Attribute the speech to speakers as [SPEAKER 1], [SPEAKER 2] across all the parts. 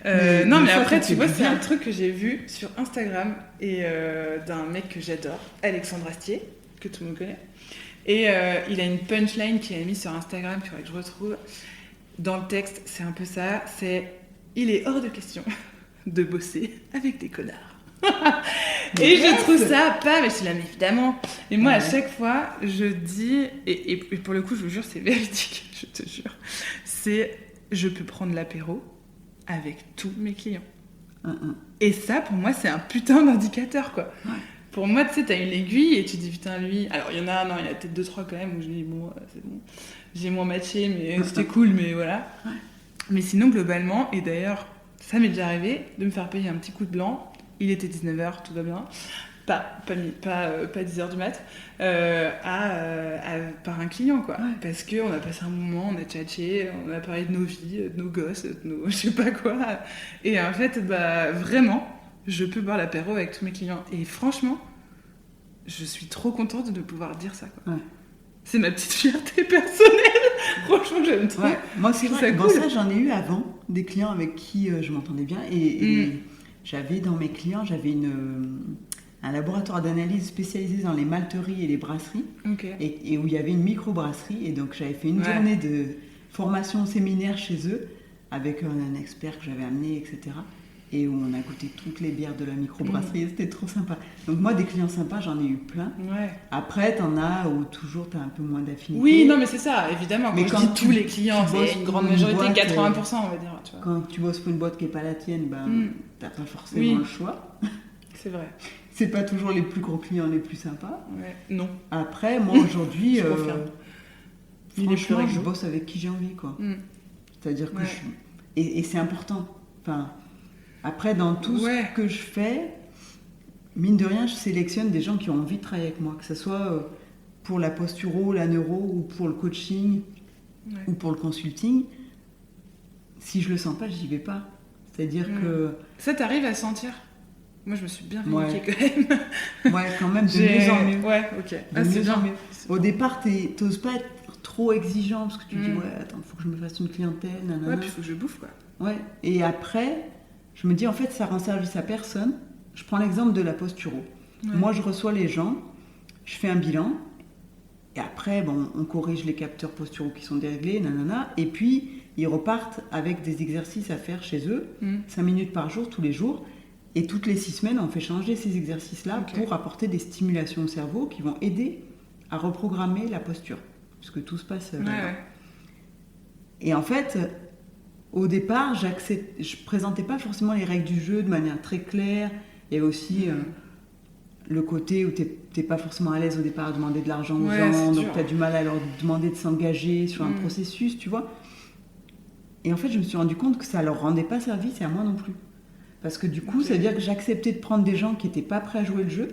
[SPEAKER 1] Non, mais après, tu vois, c'est un truc que j'ai vu sur Instagram et d'un mec que j'adore, Alexandre Astier, que tout le monde connaît. Et il a une punchline qu'il a mis sur Instagram, qu'il faudrait que je retrouve. Dans le texte, c'est un peu ça, c'est « Il est hors de question de bosser avec des connards ». Et je trouve ça pas, mais je suis là, mais évidemment. Et moi, à chaque fois, je dis, et pour le coup, je vous jure, c'est véridique, je te jure, c'est je peux prendre l'apéro avec tous mes clients. Et ça, pour moi, c'est un putain d'indicateur, quoi. Ouais. Pour moi, tu sais, t'as une aiguille et tu dis, putain, lui. Alors, il y en a peut-être 2-3 quand même où je dis, bon, c'est bon, j'ai moins matché, mais c'était cool, mais voilà. Ouais. Mais sinon, globalement, et d'ailleurs, ça m'est déjà arrivé de me faire payer un petit coup de blanc. Il était 19h, tout va bien. Pas 10h du mat. Par un client, quoi. Ouais. Parce qu'on a passé un moment, on a tchatché, on a parlé de nos vies, de nos gosses, de nos je sais pas quoi. Et en fait, vraiment, je peux boire l'apéro avec tous mes clients. Et franchement, je suis trop contente de pouvoir dire ça, quoi. Ouais. C'est ma petite fierté personnelle. Franchement, j'aime trop.
[SPEAKER 2] Ouais. Moi, c'est vrai. Cool. Ça, j'en ai eu avant, des clients avec qui je m'entendais bien. Et j'avais dans mes clients, un laboratoire d'analyse spécialisé dans les malteries et les brasseries, et où il y avait une microbrasserie. Et donc, j'avais fait une journée de formation séminaire chez eux avec un expert que j'avais amené, etc. Et où on a goûté toutes les bières de la microbrasserie. C'était trop sympa. Donc, moi, des clients sympas, j'en ai eu plein. Ouais. Après, t'en as où toujours t'as un peu moins d'affinité.
[SPEAKER 1] Oui, non, mais c'est ça, évidemment. Mais quand je dis tous les clients, c'est une grande majorité, boîte, 80%, on va dire. Tu vois.
[SPEAKER 2] Quand tu bosses pour une boîte qui n'est pas la tienne, t'as pas forcément le choix.
[SPEAKER 1] C'est vrai.
[SPEAKER 2] C'est pas toujours les plus gros clients les plus sympas.
[SPEAKER 1] Ouais. Non.
[SPEAKER 2] Après, moi, aujourd'hui, franchement, je bosse avec qui j'ai envie, quoi. C'est-à-dire que je suis... Et c'est important. Enfin... Après, dans tout ce que je fais, mine de rien, je sélectionne des gens qui ont envie de travailler avec moi, que ce soit pour la posturo, la neuro, ou pour le coaching, ou pour le consulting. Si je le sens pas, j'y vais pas. C'est-à-dire que...
[SPEAKER 1] Ça, t'arrives à sentir ? Moi, je me suis bien fait niquer quand même.
[SPEAKER 2] Ouais, quand même, de mieux en mieux.
[SPEAKER 1] Ouais, ok.
[SPEAKER 2] De mieux en mieux. Au départ, t'oses pas être trop exigeant, parce que tu dis, attends, faut que je me fasse une clientèle, nanana.
[SPEAKER 1] Ouais, puis il faut que je bouffe, quoi.
[SPEAKER 2] Ouais, et après... Je me dis, en fait, ça rend service à personne. Je prends l'exemple de la posturo. Ouais. Moi, je reçois les gens, je fais un bilan, et après, on corrige les capteurs posturaux qui sont déréglés, nanana, et puis, ils repartent avec des exercices à faire chez eux, 5 minutes par jour, tous les jours, et toutes les 6 semaines, on fait changer ces exercices-là pour apporter des stimulations au cerveau qui vont aider à reprogrammer la posture, puisque tout se passe là-dedans. Ouais. Et en fait... Au départ, je présentais pas forcément les règles du jeu de manière très claire. Il y avait aussi le côté où t'es pas forcément à l'aise au départ à demander de l'argent aux gens, donc t'as du mal à leur demander de s'engager sur un processus, tu vois. Et en fait, je me suis rendu compte que ça leur rendait pas service et à moi non plus. Parce que du coup, ça veut dire que j'acceptais de prendre des gens qui étaient pas prêts à jouer le jeu,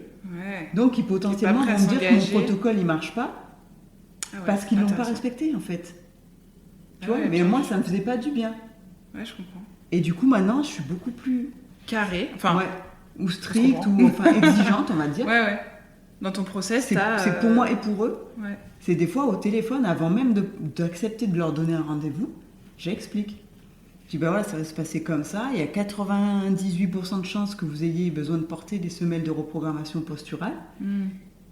[SPEAKER 2] donc qui potentiellement vont me dire que mon protocole il marche pas, parce qu'ils l'ont pas respecté en fait. Tu vois, mais moi, ça me faisait pas du bien.
[SPEAKER 1] Ouais, je comprends.
[SPEAKER 2] Et du coup, maintenant, je suis beaucoup plus...
[SPEAKER 1] carré,
[SPEAKER 2] ou stricte, ou exigeante, on va dire.
[SPEAKER 1] Ouais. Dans ton process,
[SPEAKER 2] c'est pour moi et pour eux. Ouais. C'est des fois au téléphone, avant même d'accepter de leur donner un rendez-vous, j'explique. Je dis, voilà, ça va se passer comme ça. Il y a 98% de chances que vous ayez besoin de porter des semelles de reprogrammation posturale.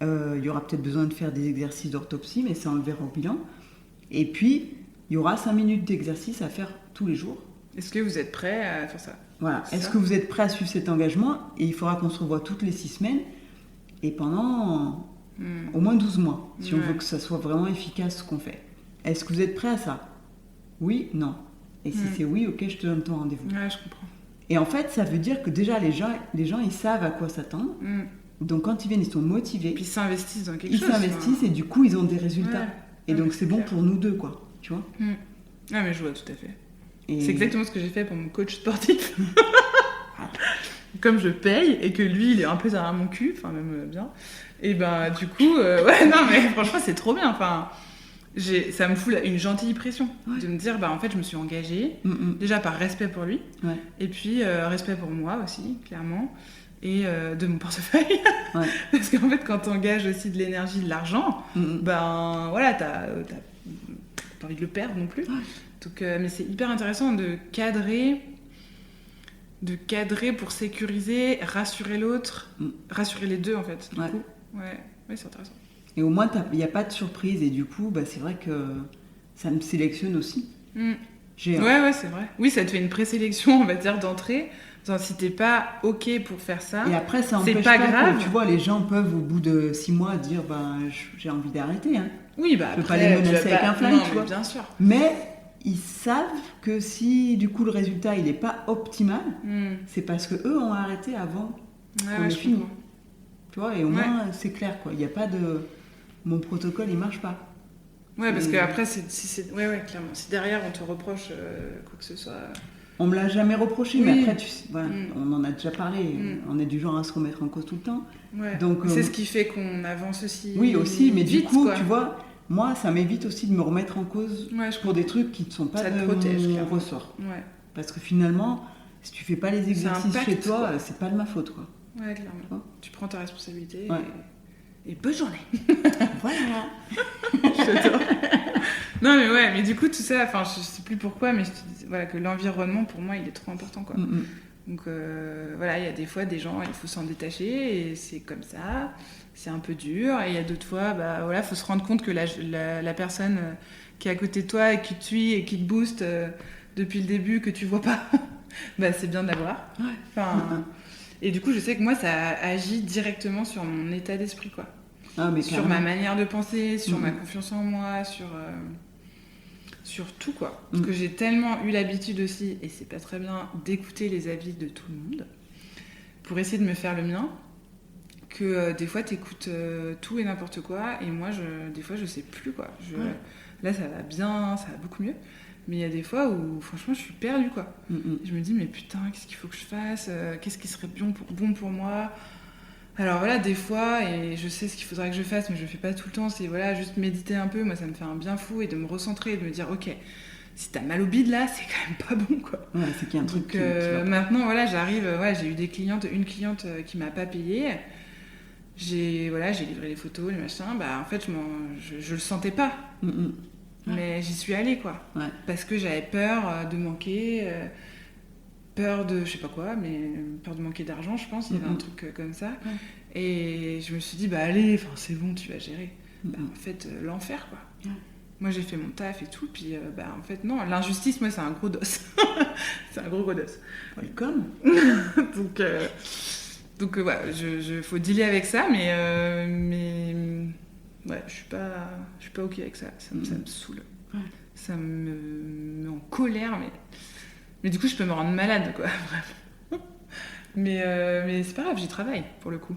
[SPEAKER 2] Il y aura peut-être besoin de faire des exercices d'orthopsie, mais ça, on le verra au bilan. Et puis, il y aura 5 minutes d'exercice à faire tous les jours.
[SPEAKER 1] Est-ce que vous êtes prêt à faire ça ?
[SPEAKER 2] Voilà. Est-ce que vous êtes prêt à suivre cet engagement ? Et il faudra qu'on se revoie toutes les 6 semaines et pendant au moins 12 mois, si on veut que ça soit vraiment efficace ce qu'on fait. Est-ce que vous êtes prêt à ça ? Oui, non. Et si c'est oui, ok, je te donne ton rendez-vous.
[SPEAKER 1] Ouais, je comprends.
[SPEAKER 2] Et en fait, ça veut dire que déjà, les gens ils savent à quoi s'attendre. Donc quand ils viennent, ils sont motivés.
[SPEAKER 1] Puis ils s'investissent dans quelque chose.
[SPEAKER 2] Ils s'investissent et du coup, ils ont des résultats. Et donc, c'est bon pour nous deux, quoi. Tu vois ?
[SPEAKER 1] Ah, mais je vois tout à fait. C'est exactement ce que j'ai fait pour mon coach sportif. Comme je paye et que lui, il est un peu derrière mon cul, enfin même bien. Et du coup, non mais franchement, c'est trop bien. Enfin, ça me fout une gentille pression de me dire, en fait, je me suis engagée, déjà par respect pour lui, et puis respect pour moi aussi, clairement, et de mon portefeuille. Parce qu'en fait, quand t'engages aussi de l'énergie, de l'argent, voilà, t'as pas envie de le perdre non plus. Donc, mais c'est hyper intéressant de cadrer de cadrer pour sécuriser, rassurer l'autre, rassurer les deux en fait. Du coup, ouais, c'est intéressant.
[SPEAKER 2] Et au moins, il n'y a pas de surprise. Et du coup, c'est vrai que ça me sélectionne aussi.
[SPEAKER 1] Ouais, c'est vrai. Oui, ça te fait une présélection, on va dire, d'entrée. Si t'es pas OK pour faire ça,
[SPEAKER 2] et après, ça empêche
[SPEAKER 1] pas grave.
[SPEAKER 2] Que, tu vois, les gens peuvent, au bout de 6 mois, dire j'ai envie d'arrêter. Hein.
[SPEAKER 1] Oui,
[SPEAKER 2] je peux pas les menacer avec un flingue, tu vois.
[SPEAKER 1] Bien sûr.
[SPEAKER 2] Mais ils savent que si, du coup, le résultat, il n'est pas optimal, c'est parce qu'eux ont arrêté avant qu'on ait fini. Tu vois, et au moins, c'est clair, quoi. Il n'y a pas de... Mon protocole, il marche pas.
[SPEAKER 1] Ouais, parce qu'après, clairement. Si derrière, on te reproche quoi que ce soit...
[SPEAKER 2] On me l'a jamais reproché, mais après, on en a déjà parlé. On est du genre à se remettre en cause tout le temps.
[SPEAKER 1] Ouais. Donc, c'est ce qui fait qu'on avance aussi.
[SPEAKER 2] Oui, aussi, mais
[SPEAKER 1] vite,
[SPEAKER 2] du coup,
[SPEAKER 1] quoi.
[SPEAKER 2] tu vois, moi, ça m'évite aussi de me remettre en cause pour des trucs qui ne sont pas de mon ressort.
[SPEAKER 1] Ouais.
[SPEAKER 2] Parce que finalement, si tu fais pas les exercices chez toi, c'est pas de ma faute, quoi.
[SPEAKER 1] Ouais, clairement. Tu prends ta responsabilité et bonne journée.
[SPEAKER 2] Voilà.
[SPEAKER 1] J'adore. Non, mais du coup, tout ça, enfin, je sais plus pourquoi, mais je te dis, que l'environnement, pour moi, il est trop important, quoi. Donc, il y a des fois, des gens, il faut s'en détacher, et c'est comme ça, c'est un peu dur, et il y a d'autres fois, faut se rendre compte que la personne qui est à côté de toi, et qui te suit, et qui te booste depuis le début, que tu vois pas, c'est bien de l'avoir. Enfin, et du coup, je sais que moi, ça agit directement sur mon état d'esprit, quoi. Sur ma manière de penser, sur ma confiance en moi, sur tout, quoi. Parce que j'ai tellement eu l'habitude aussi, et c'est pas très bien, d'écouter les avis de tout le monde pour essayer de me faire le mien, que des fois t'écoutes tout et n'importe quoi, et moi des fois je sais plus, quoi. Là ça va bien, ça va beaucoup mieux, mais il y a des fois où franchement je suis perdue, quoi. Je me dis mais putain, qu'est-ce qu'il faut que je fasse, qu'est-ce qui serait bon pour moi. Alors voilà, des fois, et je sais ce qu'il faudrait que je fasse, mais je le fais pas tout le temps, c'est juste méditer un peu, moi ça me fait un bien fou, et de me recentrer, et de me dire, ok, si t'as mal au bide là, c'est quand même pas bon, quoi.
[SPEAKER 2] Ouais, c'est qu'il y a un truc qui
[SPEAKER 1] maintenant, j'arrive, j'ai eu une cliente qui m'a pas payé, j'ai livré les photos, les machins, en fait, je le sentais pas, mais j'y suis allée, quoi, parce que j'avais peur de manquer... peur de je sais pas quoi, mais peur de manquer d'argent, je pense, il y avait un truc comme ça, et je me suis dit allez, c'est bon, tu vas gérer. En fait, l'enfer, quoi. Moi j'ai fait mon taf et tout, puis en fait non, l'injustice, moi c'est un gros dos. C'est un gros dos.
[SPEAKER 2] Welcome.
[SPEAKER 1] Donc faut dealer avec ça, mais je suis pas ok avec ça, ça me saoule. Ça me met en colère, mais du coup, je peux me rendre malade, quoi, vraiment. Mais c'est pas grave, j'y travaille, pour le coup.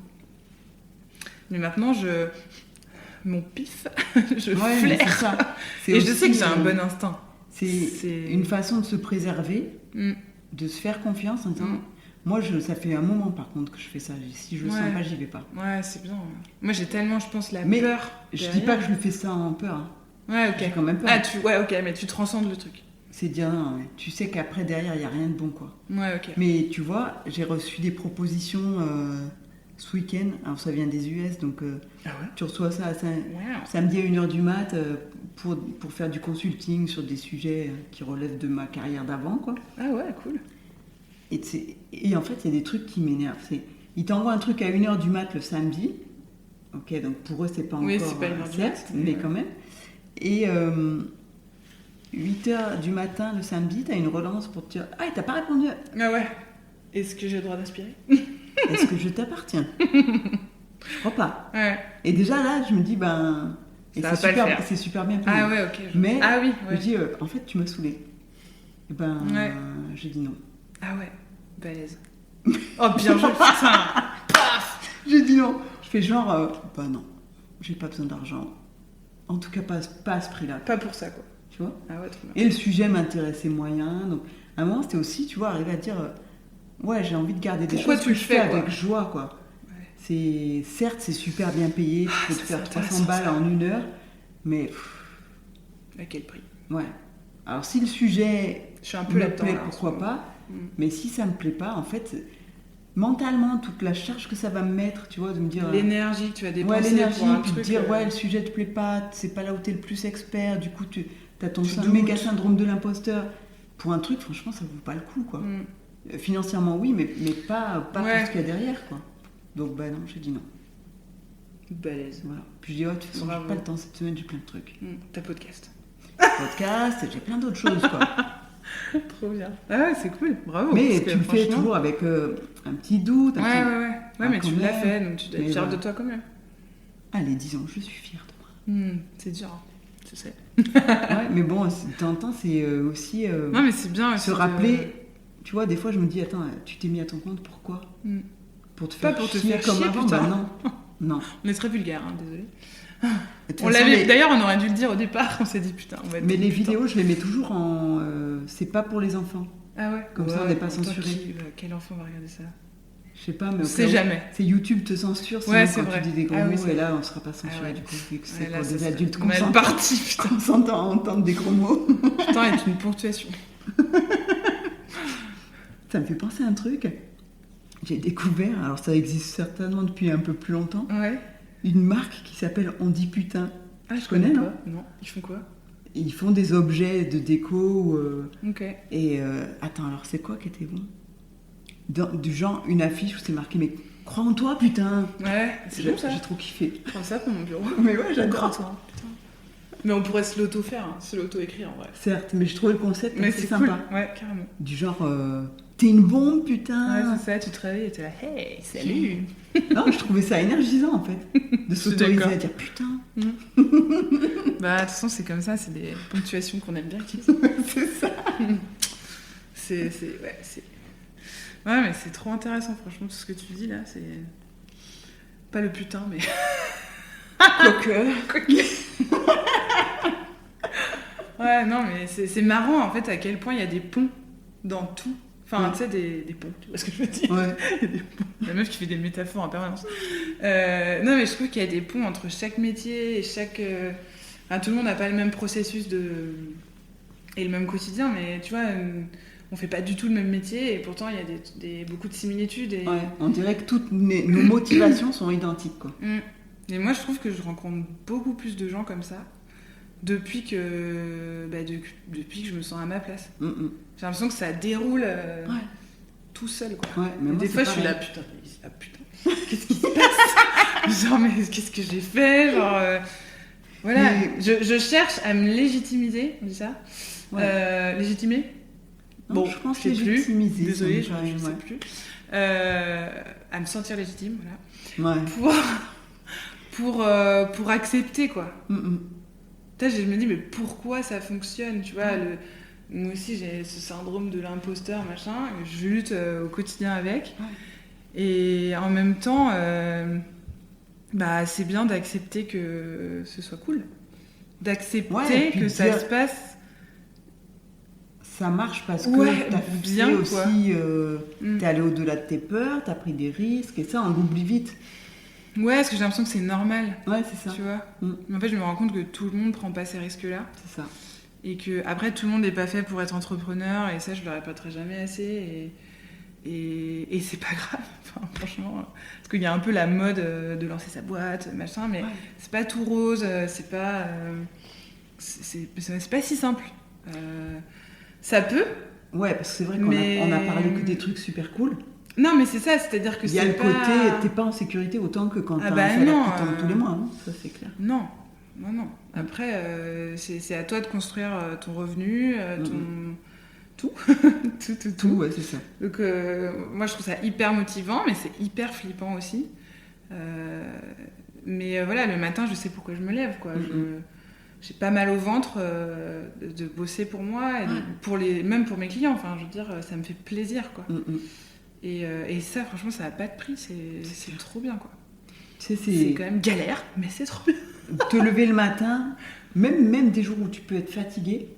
[SPEAKER 1] Mais maintenant, mon pif, je flaire.
[SPEAKER 2] C'est ça.
[SPEAKER 1] Et je sais que j'ai un bon instinct.
[SPEAKER 2] C'est une façon de se préserver, de se faire confiance en disant... Moi, ça fait un moment, par contre, que je fais ça. Si je le sens pas, j'y vais pas.
[SPEAKER 1] Ouais, c'est bien. Moi, j'ai tellement, je pense, peur.
[SPEAKER 2] Je dis pas que je le fais ça en peur. Hein.
[SPEAKER 1] Ouais, ok.
[SPEAKER 2] J'ai quand même peur.
[SPEAKER 1] Mais tu transcendes le truc.
[SPEAKER 2] C'est dire, non, tu sais qu'après, derrière, il n'y a rien de bon, quoi.
[SPEAKER 1] Ouais, ok.
[SPEAKER 2] Mais tu vois, j'ai reçu des propositions ce week-end. Alors, ça vient des US, donc tu reçois ça samedi à 1h du mat pour faire du consulting sur des sujets qui relèvent de ma carrière d'avant, quoi.
[SPEAKER 1] Ah ouais, cool.
[SPEAKER 2] Et en fait, il y a des trucs qui m'énervent. Ils t'envoient un truc à 1h du mat le samedi. Ok, donc pour eux, c'est pas encore...
[SPEAKER 1] Oui, c'est pas 1h du mat.
[SPEAKER 2] Mais quand même. Et... 8h du matin le samedi, t'as une relance pour te dire « Ah, t'as pas répondu !»
[SPEAKER 1] Ah ouais. Est-ce que j'ai le droit d'aspirer ?
[SPEAKER 2] Est-ce que je t'appartiens ? Je crois pas.
[SPEAKER 1] Ouais.
[SPEAKER 2] Et déjà là, je me dis c'est super bien payé.
[SPEAKER 1] Ah ouais, ok.
[SPEAKER 2] Mais
[SPEAKER 1] oui,
[SPEAKER 2] je me dis en fait, tu m'as saoulé. Et j'ai dit non.
[SPEAKER 1] Ah ouais, balèze. Oh bien joué, putain. Paf.
[SPEAKER 2] J'ai dit non. Je fais genre non, j'ai pas besoin d'argent. En tout cas, pas à ce prix-là.
[SPEAKER 1] Pas pour ça, quoi.
[SPEAKER 2] Tu vois ?
[SPEAKER 1] Ah ouais, trop bien.
[SPEAKER 2] Et le sujet m'intéressait moyen. Donc, à un moment, c'était aussi, tu vois, arriver à dire j'ai envie de garder des choses que je fais avec joie, quoi. Ouais. Certes, c'est super bien payé. Tu peux te faire 300 balles en 1 heure. Mais.
[SPEAKER 1] À quel prix ?
[SPEAKER 2] Ouais. Alors, si le sujet
[SPEAKER 1] je suis un peu
[SPEAKER 2] me plaît, pourquoi pas. Mais si ça me plaît pas, en fait. Mentalement, toute la charge que ça va me mettre, tu vois, de me dire...
[SPEAKER 1] L'énergie que tu vas dépenser pour un truc...
[SPEAKER 2] puis de dire, le sujet te plaît pas, c'est pas là où t'es le plus expert, du coup, t'as ton méga syndrome de l'imposteur. Pour un truc, franchement, ça vaut pas le coup, quoi. Financièrement, oui, mais pas
[SPEAKER 1] Ouais.
[SPEAKER 2] pour ce qu'il y a derrière, quoi. Donc, bah non, j'ai dit non.
[SPEAKER 1] Balèze.
[SPEAKER 2] Voilà. Puis je dis, de toute façon,
[SPEAKER 1] Bravo.
[SPEAKER 2] j'ai pas le temps cette semaine, j'ai plein de trucs.
[SPEAKER 1] Ta podcast.
[SPEAKER 2] Podcast, j'ai plein d'autres choses, quoi.
[SPEAKER 1] Trop bien. Ah ouais, c'est cool. Bravo.
[SPEAKER 2] Mais
[SPEAKER 1] parce que
[SPEAKER 2] tu le fais
[SPEAKER 1] franchement-
[SPEAKER 2] toujours avec un petit doute.
[SPEAKER 1] Ouais, ouais, ouais. Ouais, mais
[SPEAKER 2] quand
[SPEAKER 1] tu l'as
[SPEAKER 2] même.
[SPEAKER 1] fait, donc tu dois être
[SPEAKER 2] Mais
[SPEAKER 1] fière
[SPEAKER 2] voilà.
[SPEAKER 1] de toi quand même.
[SPEAKER 2] Allez, disons, je suis fière de moi.
[SPEAKER 1] C'est dur, hein. Tu sais.
[SPEAKER 2] Ouais, mais bon, de temps en temps, c'est aussi
[SPEAKER 1] Non, mais c'est bien aussi
[SPEAKER 2] se
[SPEAKER 1] de-
[SPEAKER 2] rappeler. Tu vois, des fois, je me dis, attends, tu t'es mis à ton compte, pourquoi
[SPEAKER 1] Hmm.
[SPEAKER 2] Pour te
[SPEAKER 1] Pas
[SPEAKER 2] faire
[SPEAKER 1] pour te
[SPEAKER 2] chier
[SPEAKER 1] faire
[SPEAKER 2] comme
[SPEAKER 1] chier,
[SPEAKER 2] avant
[SPEAKER 1] putain.
[SPEAKER 2] Bah non. Non.
[SPEAKER 1] On est très vulgaire, hein, désolé.
[SPEAKER 2] De toute
[SPEAKER 1] On
[SPEAKER 2] façon,
[SPEAKER 1] l'avait.
[SPEAKER 2] les-
[SPEAKER 1] D'ailleurs, on aurait dû le dire au départ. On s'est dit putain, on va être
[SPEAKER 2] Mais les
[SPEAKER 1] putain.
[SPEAKER 2] vidéos, je les mets toujours en. C'est pas pour les enfants.
[SPEAKER 1] Ah ouais.
[SPEAKER 2] Comme ça, on
[SPEAKER 1] Ouais,
[SPEAKER 2] n'est pas
[SPEAKER 1] en même temps,
[SPEAKER 2] censuré.
[SPEAKER 1] Quel enfant va regarder ça?
[SPEAKER 2] Je sais pas, mais
[SPEAKER 1] On
[SPEAKER 2] au
[SPEAKER 1] sait
[SPEAKER 2] cas où,
[SPEAKER 1] jamais.
[SPEAKER 2] c'est YouTube te censure, sinon
[SPEAKER 1] Ouais, c'est
[SPEAKER 2] quand
[SPEAKER 1] vrai.
[SPEAKER 2] tu dis des gros
[SPEAKER 1] Ah oui,
[SPEAKER 2] mots,
[SPEAKER 1] c'est
[SPEAKER 2] et
[SPEAKER 1] vrai.
[SPEAKER 2] là, on sera pas censuré
[SPEAKER 1] Ah ouais.
[SPEAKER 2] du coup, vu que c'est
[SPEAKER 1] Ouais, là,
[SPEAKER 2] pour
[SPEAKER 1] ça
[SPEAKER 2] des
[SPEAKER 1] serait
[SPEAKER 2] adultes
[SPEAKER 1] mal
[SPEAKER 2] consentants.
[SPEAKER 1] parti, putain.
[SPEAKER 2] Consentants à entendre des gros mots.
[SPEAKER 1] Putain, est une ponctuation.
[SPEAKER 2] Ça me fait penser à un truc. J'ai découvert, alors ça existe certainement depuis un peu plus longtemps,
[SPEAKER 1] Ouais.
[SPEAKER 2] une marque qui s'appelle On dit putain.
[SPEAKER 1] Ah, je
[SPEAKER 2] connais,
[SPEAKER 1] connais
[SPEAKER 2] non
[SPEAKER 1] pas. Non. Ils font quoi?
[SPEAKER 2] Et ils font des objets de déco.
[SPEAKER 1] Ok.
[SPEAKER 2] Et attends, alors c'est quoi qui était bon du genre une affiche où c'est marqué mais crois en toi putain.
[SPEAKER 1] Ouais, c'est bon ça.
[SPEAKER 2] J'ai trop kiffé.
[SPEAKER 1] Je prends ça pour mon bureau.
[SPEAKER 2] Mais ouais,
[SPEAKER 1] J'adore
[SPEAKER 2] j'adore.
[SPEAKER 1] toi. Putain. Mais on pourrait se l'auto-faire, hein, se l'auto-écrire en vrai.
[SPEAKER 2] Certes, mais je trouvais le concept
[SPEAKER 1] Mais
[SPEAKER 2] assez
[SPEAKER 1] c'est
[SPEAKER 2] sympa.
[SPEAKER 1] cool. Ouais, carrément.
[SPEAKER 2] Du genre t'es une bombe putain.
[SPEAKER 1] Ouais, c'est ça, tu te réveilles et t'es là, hey, salut.
[SPEAKER 2] Non, je trouvais ça énergisant en fait de
[SPEAKER 1] suis
[SPEAKER 2] s'autoriser
[SPEAKER 1] d'accord.
[SPEAKER 2] à dire putain.
[SPEAKER 1] Bah, de toute façon, c'est comme ça, c'est des ponctuations qu'on aime bien utiliser.
[SPEAKER 2] C'est ça.
[SPEAKER 1] Ouais, c'est. Ouais, mais c'est trop intéressant, franchement, tout ce que tu dis là, c'est. Pas le putain, mais.
[SPEAKER 2] Quoique.
[SPEAKER 1] Ouais, non, mais c'est marrant en fait à quel point il y a des ponts dans tout. Enfin,
[SPEAKER 2] Ouais.
[SPEAKER 1] tu sais, des ponts, tu vois ce que je veux dire?
[SPEAKER 2] Ouais.
[SPEAKER 1] Il y a des ponts. La meuf qui fait des métaphores en permanence. Non, mais je trouve qu'il y a des ponts entre chaque métier et chaque. Enfin, tout le monde n'a pas le même processus et le même quotidien, mais tu vois, on fait pas du tout le même métier et pourtant il y a beaucoup de similitudes. Et...
[SPEAKER 2] Ouais, on dirait que toutes nos motivations sont identiques quoi.
[SPEAKER 1] Et moi, je trouve que je rencontre beaucoup plus de gens comme ça depuis que je me sens à ma place. J'ai l'impression que ça déroule tout seul, quoi.
[SPEAKER 2] Ouais, mais
[SPEAKER 1] Et
[SPEAKER 2] moi,
[SPEAKER 1] des
[SPEAKER 2] c'est
[SPEAKER 1] fois, je suis
[SPEAKER 2] pareil.
[SPEAKER 1] là, putain, qu'est-ce qui se passe? Genre, mais qu'est-ce que j'ai fait? Genre, voilà,
[SPEAKER 2] Mais-
[SPEAKER 1] je cherche à me légitimiser, on dit ça?
[SPEAKER 2] Ouais.
[SPEAKER 1] Légitimer?
[SPEAKER 2] Non,
[SPEAKER 1] Bon,
[SPEAKER 2] je pense
[SPEAKER 1] je sais plus.
[SPEAKER 2] légitimiser.
[SPEAKER 1] Désolée,
[SPEAKER 2] ça me
[SPEAKER 1] je
[SPEAKER 2] paraît,
[SPEAKER 1] sais
[SPEAKER 2] ouais.
[SPEAKER 1] plus. À me sentir légitime, voilà.
[SPEAKER 2] Ouais.
[SPEAKER 1] Pour accepter, quoi.
[SPEAKER 2] Mm.
[SPEAKER 1] Putain, je me dis, mais pourquoi ça fonctionne? Tu vois, moi aussi, j'ai ce syndrome de l'imposteur, machin. Et je lutte au quotidien avec.
[SPEAKER 2] Ouais.
[SPEAKER 1] Et en même temps, c'est bien d'accepter que ce soit cool. D'accepter
[SPEAKER 2] Ouais, et puis
[SPEAKER 1] que
[SPEAKER 2] de
[SPEAKER 1] ça
[SPEAKER 2] dire-
[SPEAKER 1] se passe.
[SPEAKER 2] Ça marche parce que
[SPEAKER 1] Ouais,
[SPEAKER 2] t'as
[SPEAKER 1] bien,
[SPEAKER 2] fait
[SPEAKER 1] quoi.
[SPEAKER 2] aussi,
[SPEAKER 1] Mm.
[SPEAKER 2] t'es allé au-delà de tes peurs, t'as pris des risques, et ça, on l'oublie vite.
[SPEAKER 1] Ouais, parce que j'ai l'impression que c'est normal,
[SPEAKER 2] Ouais, c'est ça.
[SPEAKER 1] tu vois.
[SPEAKER 2] Mm.
[SPEAKER 1] Mais en fait, je me rends compte que tout le monde prend pas ces risques-là.
[SPEAKER 2] C'est ça.
[SPEAKER 1] Et que, après, tout le monde n'est pas fait pour être entrepreneur. Et ça, je le répéterai jamais assez. Et c'est pas grave, enfin, franchement. Parce qu'il y a un peu la mode de lancer sa boîte, machin. Mais
[SPEAKER 2] Ouais.
[SPEAKER 1] c'est pas tout rose, c'est pas. C'est pas si simple. Ça peut.
[SPEAKER 2] Ouais, parce que c'est vrai qu'on
[SPEAKER 1] Mais-
[SPEAKER 2] on a parlé que des trucs super cool.
[SPEAKER 1] Non, mais c'est ça, c'est-à-dire que
[SPEAKER 2] Il y a
[SPEAKER 1] c'est
[SPEAKER 2] le
[SPEAKER 1] pas...
[SPEAKER 2] côté, t'es pas en sécurité autant que quand
[SPEAKER 1] Ah
[SPEAKER 2] t'as
[SPEAKER 1] bah
[SPEAKER 2] un salaire
[SPEAKER 1] non,
[SPEAKER 2] qui tombe tous les mois, hein, ça c'est clair.
[SPEAKER 1] Non. Après, c'est à toi de construire ton revenu, tout.
[SPEAKER 2] Tout, ouais, c'est ça.
[SPEAKER 1] Donc, moi, je trouve ça hyper motivant, mais c'est hyper flippant aussi. Mais voilà, le matin, je sais pourquoi je me lève, quoi. J'ai pas mal au ventre de bosser pour moi, et même pour mes clients. Enfin, je veux dire, ça me fait plaisir, quoi. Et ça, franchement, ça n'a pas de prix. C'est trop bien, quoi.
[SPEAKER 2] Tu sais,
[SPEAKER 1] C'est quand même galère, mais c'est trop bien.
[SPEAKER 2] te lever le matin, même des jours où tu peux être fatigué,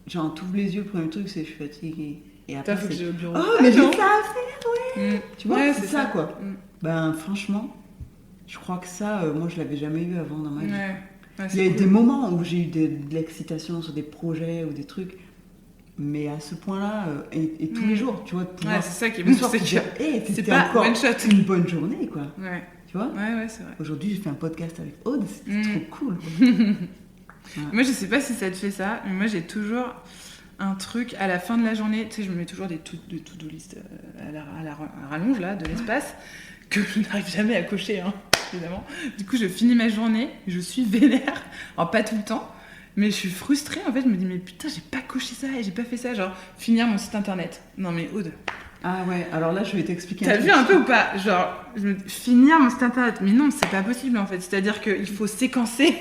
[SPEAKER 2] genre t'ouvres les yeux, le premier truc c'est je suis fatiguée. Et après,
[SPEAKER 1] Putain, faut que j'aille au bureau.
[SPEAKER 2] oh, mais j'ai ça à faire! Tu vois,
[SPEAKER 1] Ouais,
[SPEAKER 2] c'est ça quoi. Ben franchement, je crois que ça, moi je l'avais jamais eu avant dans ma vie.
[SPEAKER 1] Ouais,
[SPEAKER 2] Il y a eu des moments où j'ai eu de l'excitation sur des projets ou des trucs, mais à ce point-là, et tous les jours, tu vois, de pouvoir,
[SPEAKER 1] Ouais, c'est ça qui est
[SPEAKER 2] le
[SPEAKER 1] bon,
[SPEAKER 2] soir,
[SPEAKER 1] c'est
[SPEAKER 2] te
[SPEAKER 1] que
[SPEAKER 2] dire, hey,
[SPEAKER 1] c'est
[SPEAKER 2] c'était
[SPEAKER 1] pas
[SPEAKER 2] encore
[SPEAKER 1] one shot.
[SPEAKER 2] une bonne journée, quoi.
[SPEAKER 1] Ouais,
[SPEAKER 2] Tu vois?
[SPEAKER 1] ouais, c'est vrai.
[SPEAKER 2] Aujourd'hui, j'ai fait un podcast avec Aude, c'était trop cool.
[SPEAKER 1] Moi, je sais pas si ça te fait ça, mais moi, j'ai toujours un truc à la fin de la journée. Tu sais, je me mets toujours des to-do list à la rallonge là, de l'espace, que je n'arrive jamais à cocher, hein, évidemment. Du coup, je finis ma journée, je suis vénère. Alors, pas tout le temps, mais je suis frustrée. En fait, je me dis, mais putain, j'ai pas coché ça et j'ai pas fait ça. Genre, finir mon site internet. Non, mais Aude.
[SPEAKER 2] Ah ouais, alors là, je vais t'expliquer.
[SPEAKER 1] T'as vu un peu ou pas? Genre, finir mon site internet. Mais non, c'est pas possible en fait. C'est-à-dire qu'il faut séquencer.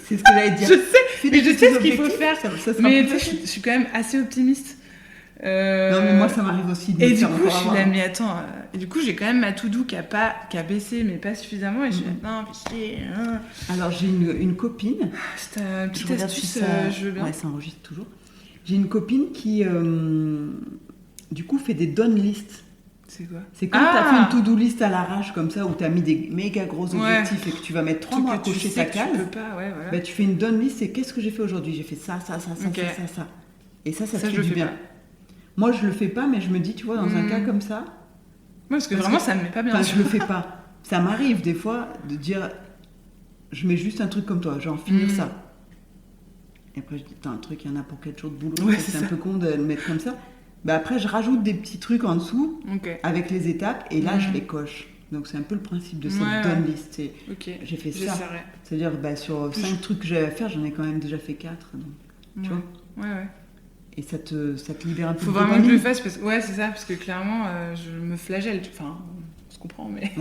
[SPEAKER 2] C'est ce que j'allais dire.
[SPEAKER 1] Je sais, mais je sais ce qu'il faut faire.
[SPEAKER 2] Ça
[SPEAKER 1] mais je suis quand même assez optimiste.
[SPEAKER 2] Non, mais moi, ça m'arrive aussi.
[SPEAKER 1] Et du coup, je suis là, mais attends. Et du coup, j'ai quand même ma to-do qui a baissé, mais pas suffisamment. Et je suis là, non, fais chier.
[SPEAKER 2] Alors, j'ai une copine.
[SPEAKER 1] C'est une petite astuce, je veux bien.
[SPEAKER 2] Ouais, ça enregistre toujours. J'ai une copine qui, du coup, fait des done list.
[SPEAKER 1] C'est quoi?
[SPEAKER 2] C'est quand t'as fait une to-do list à l'arrache comme ça, où t'as mis des méga gros objectifs et que tu vas mettre 3 mois à cocher ta case.
[SPEAKER 1] Tu peux pas, ouais, voilà.
[SPEAKER 2] Bah, tu fais une done list, c'est qu'est-ce que j'ai fait aujourd'hui? J'ai fait ça. Et ça te fait du bien. Moi, je le fais pas, mais je me dis, tu vois, dans un cas comme ça.
[SPEAKER 1] Moi, parce que vraiment, ça me met pas bien.
[SPEAKER 2] Enfin, je le fais pas. Ça m'arrive des fois de dire, je mets juste un truc comme toi, genre finir ça. Et après, je dis, t'as un truc, il y en a pour 4 jours de boulot.
[SPEAKER 1] Ouais,
[SPEAKER 2] c'est un peu con de le mettre comme ça. Bah après, je rajoute des petits trucs en dessous avec les étapes et là, je les coche. Donc, c'est un peu le principe de cette done list. J'ai fait ça. C'est-à-dire, sur 5 trucs que j'avais à faire, j'en ai quand même déjà fait 4. Donc, tu vois.
[SPEAKER 1] Ouais.
[SPEAKER 2] Et ça te libère un peu.
[SPEAKER 1] Faut vraiment que je le fasse parce que c'est ça, parce que clairement, je me flagelle. Enfin, on se comprend, mais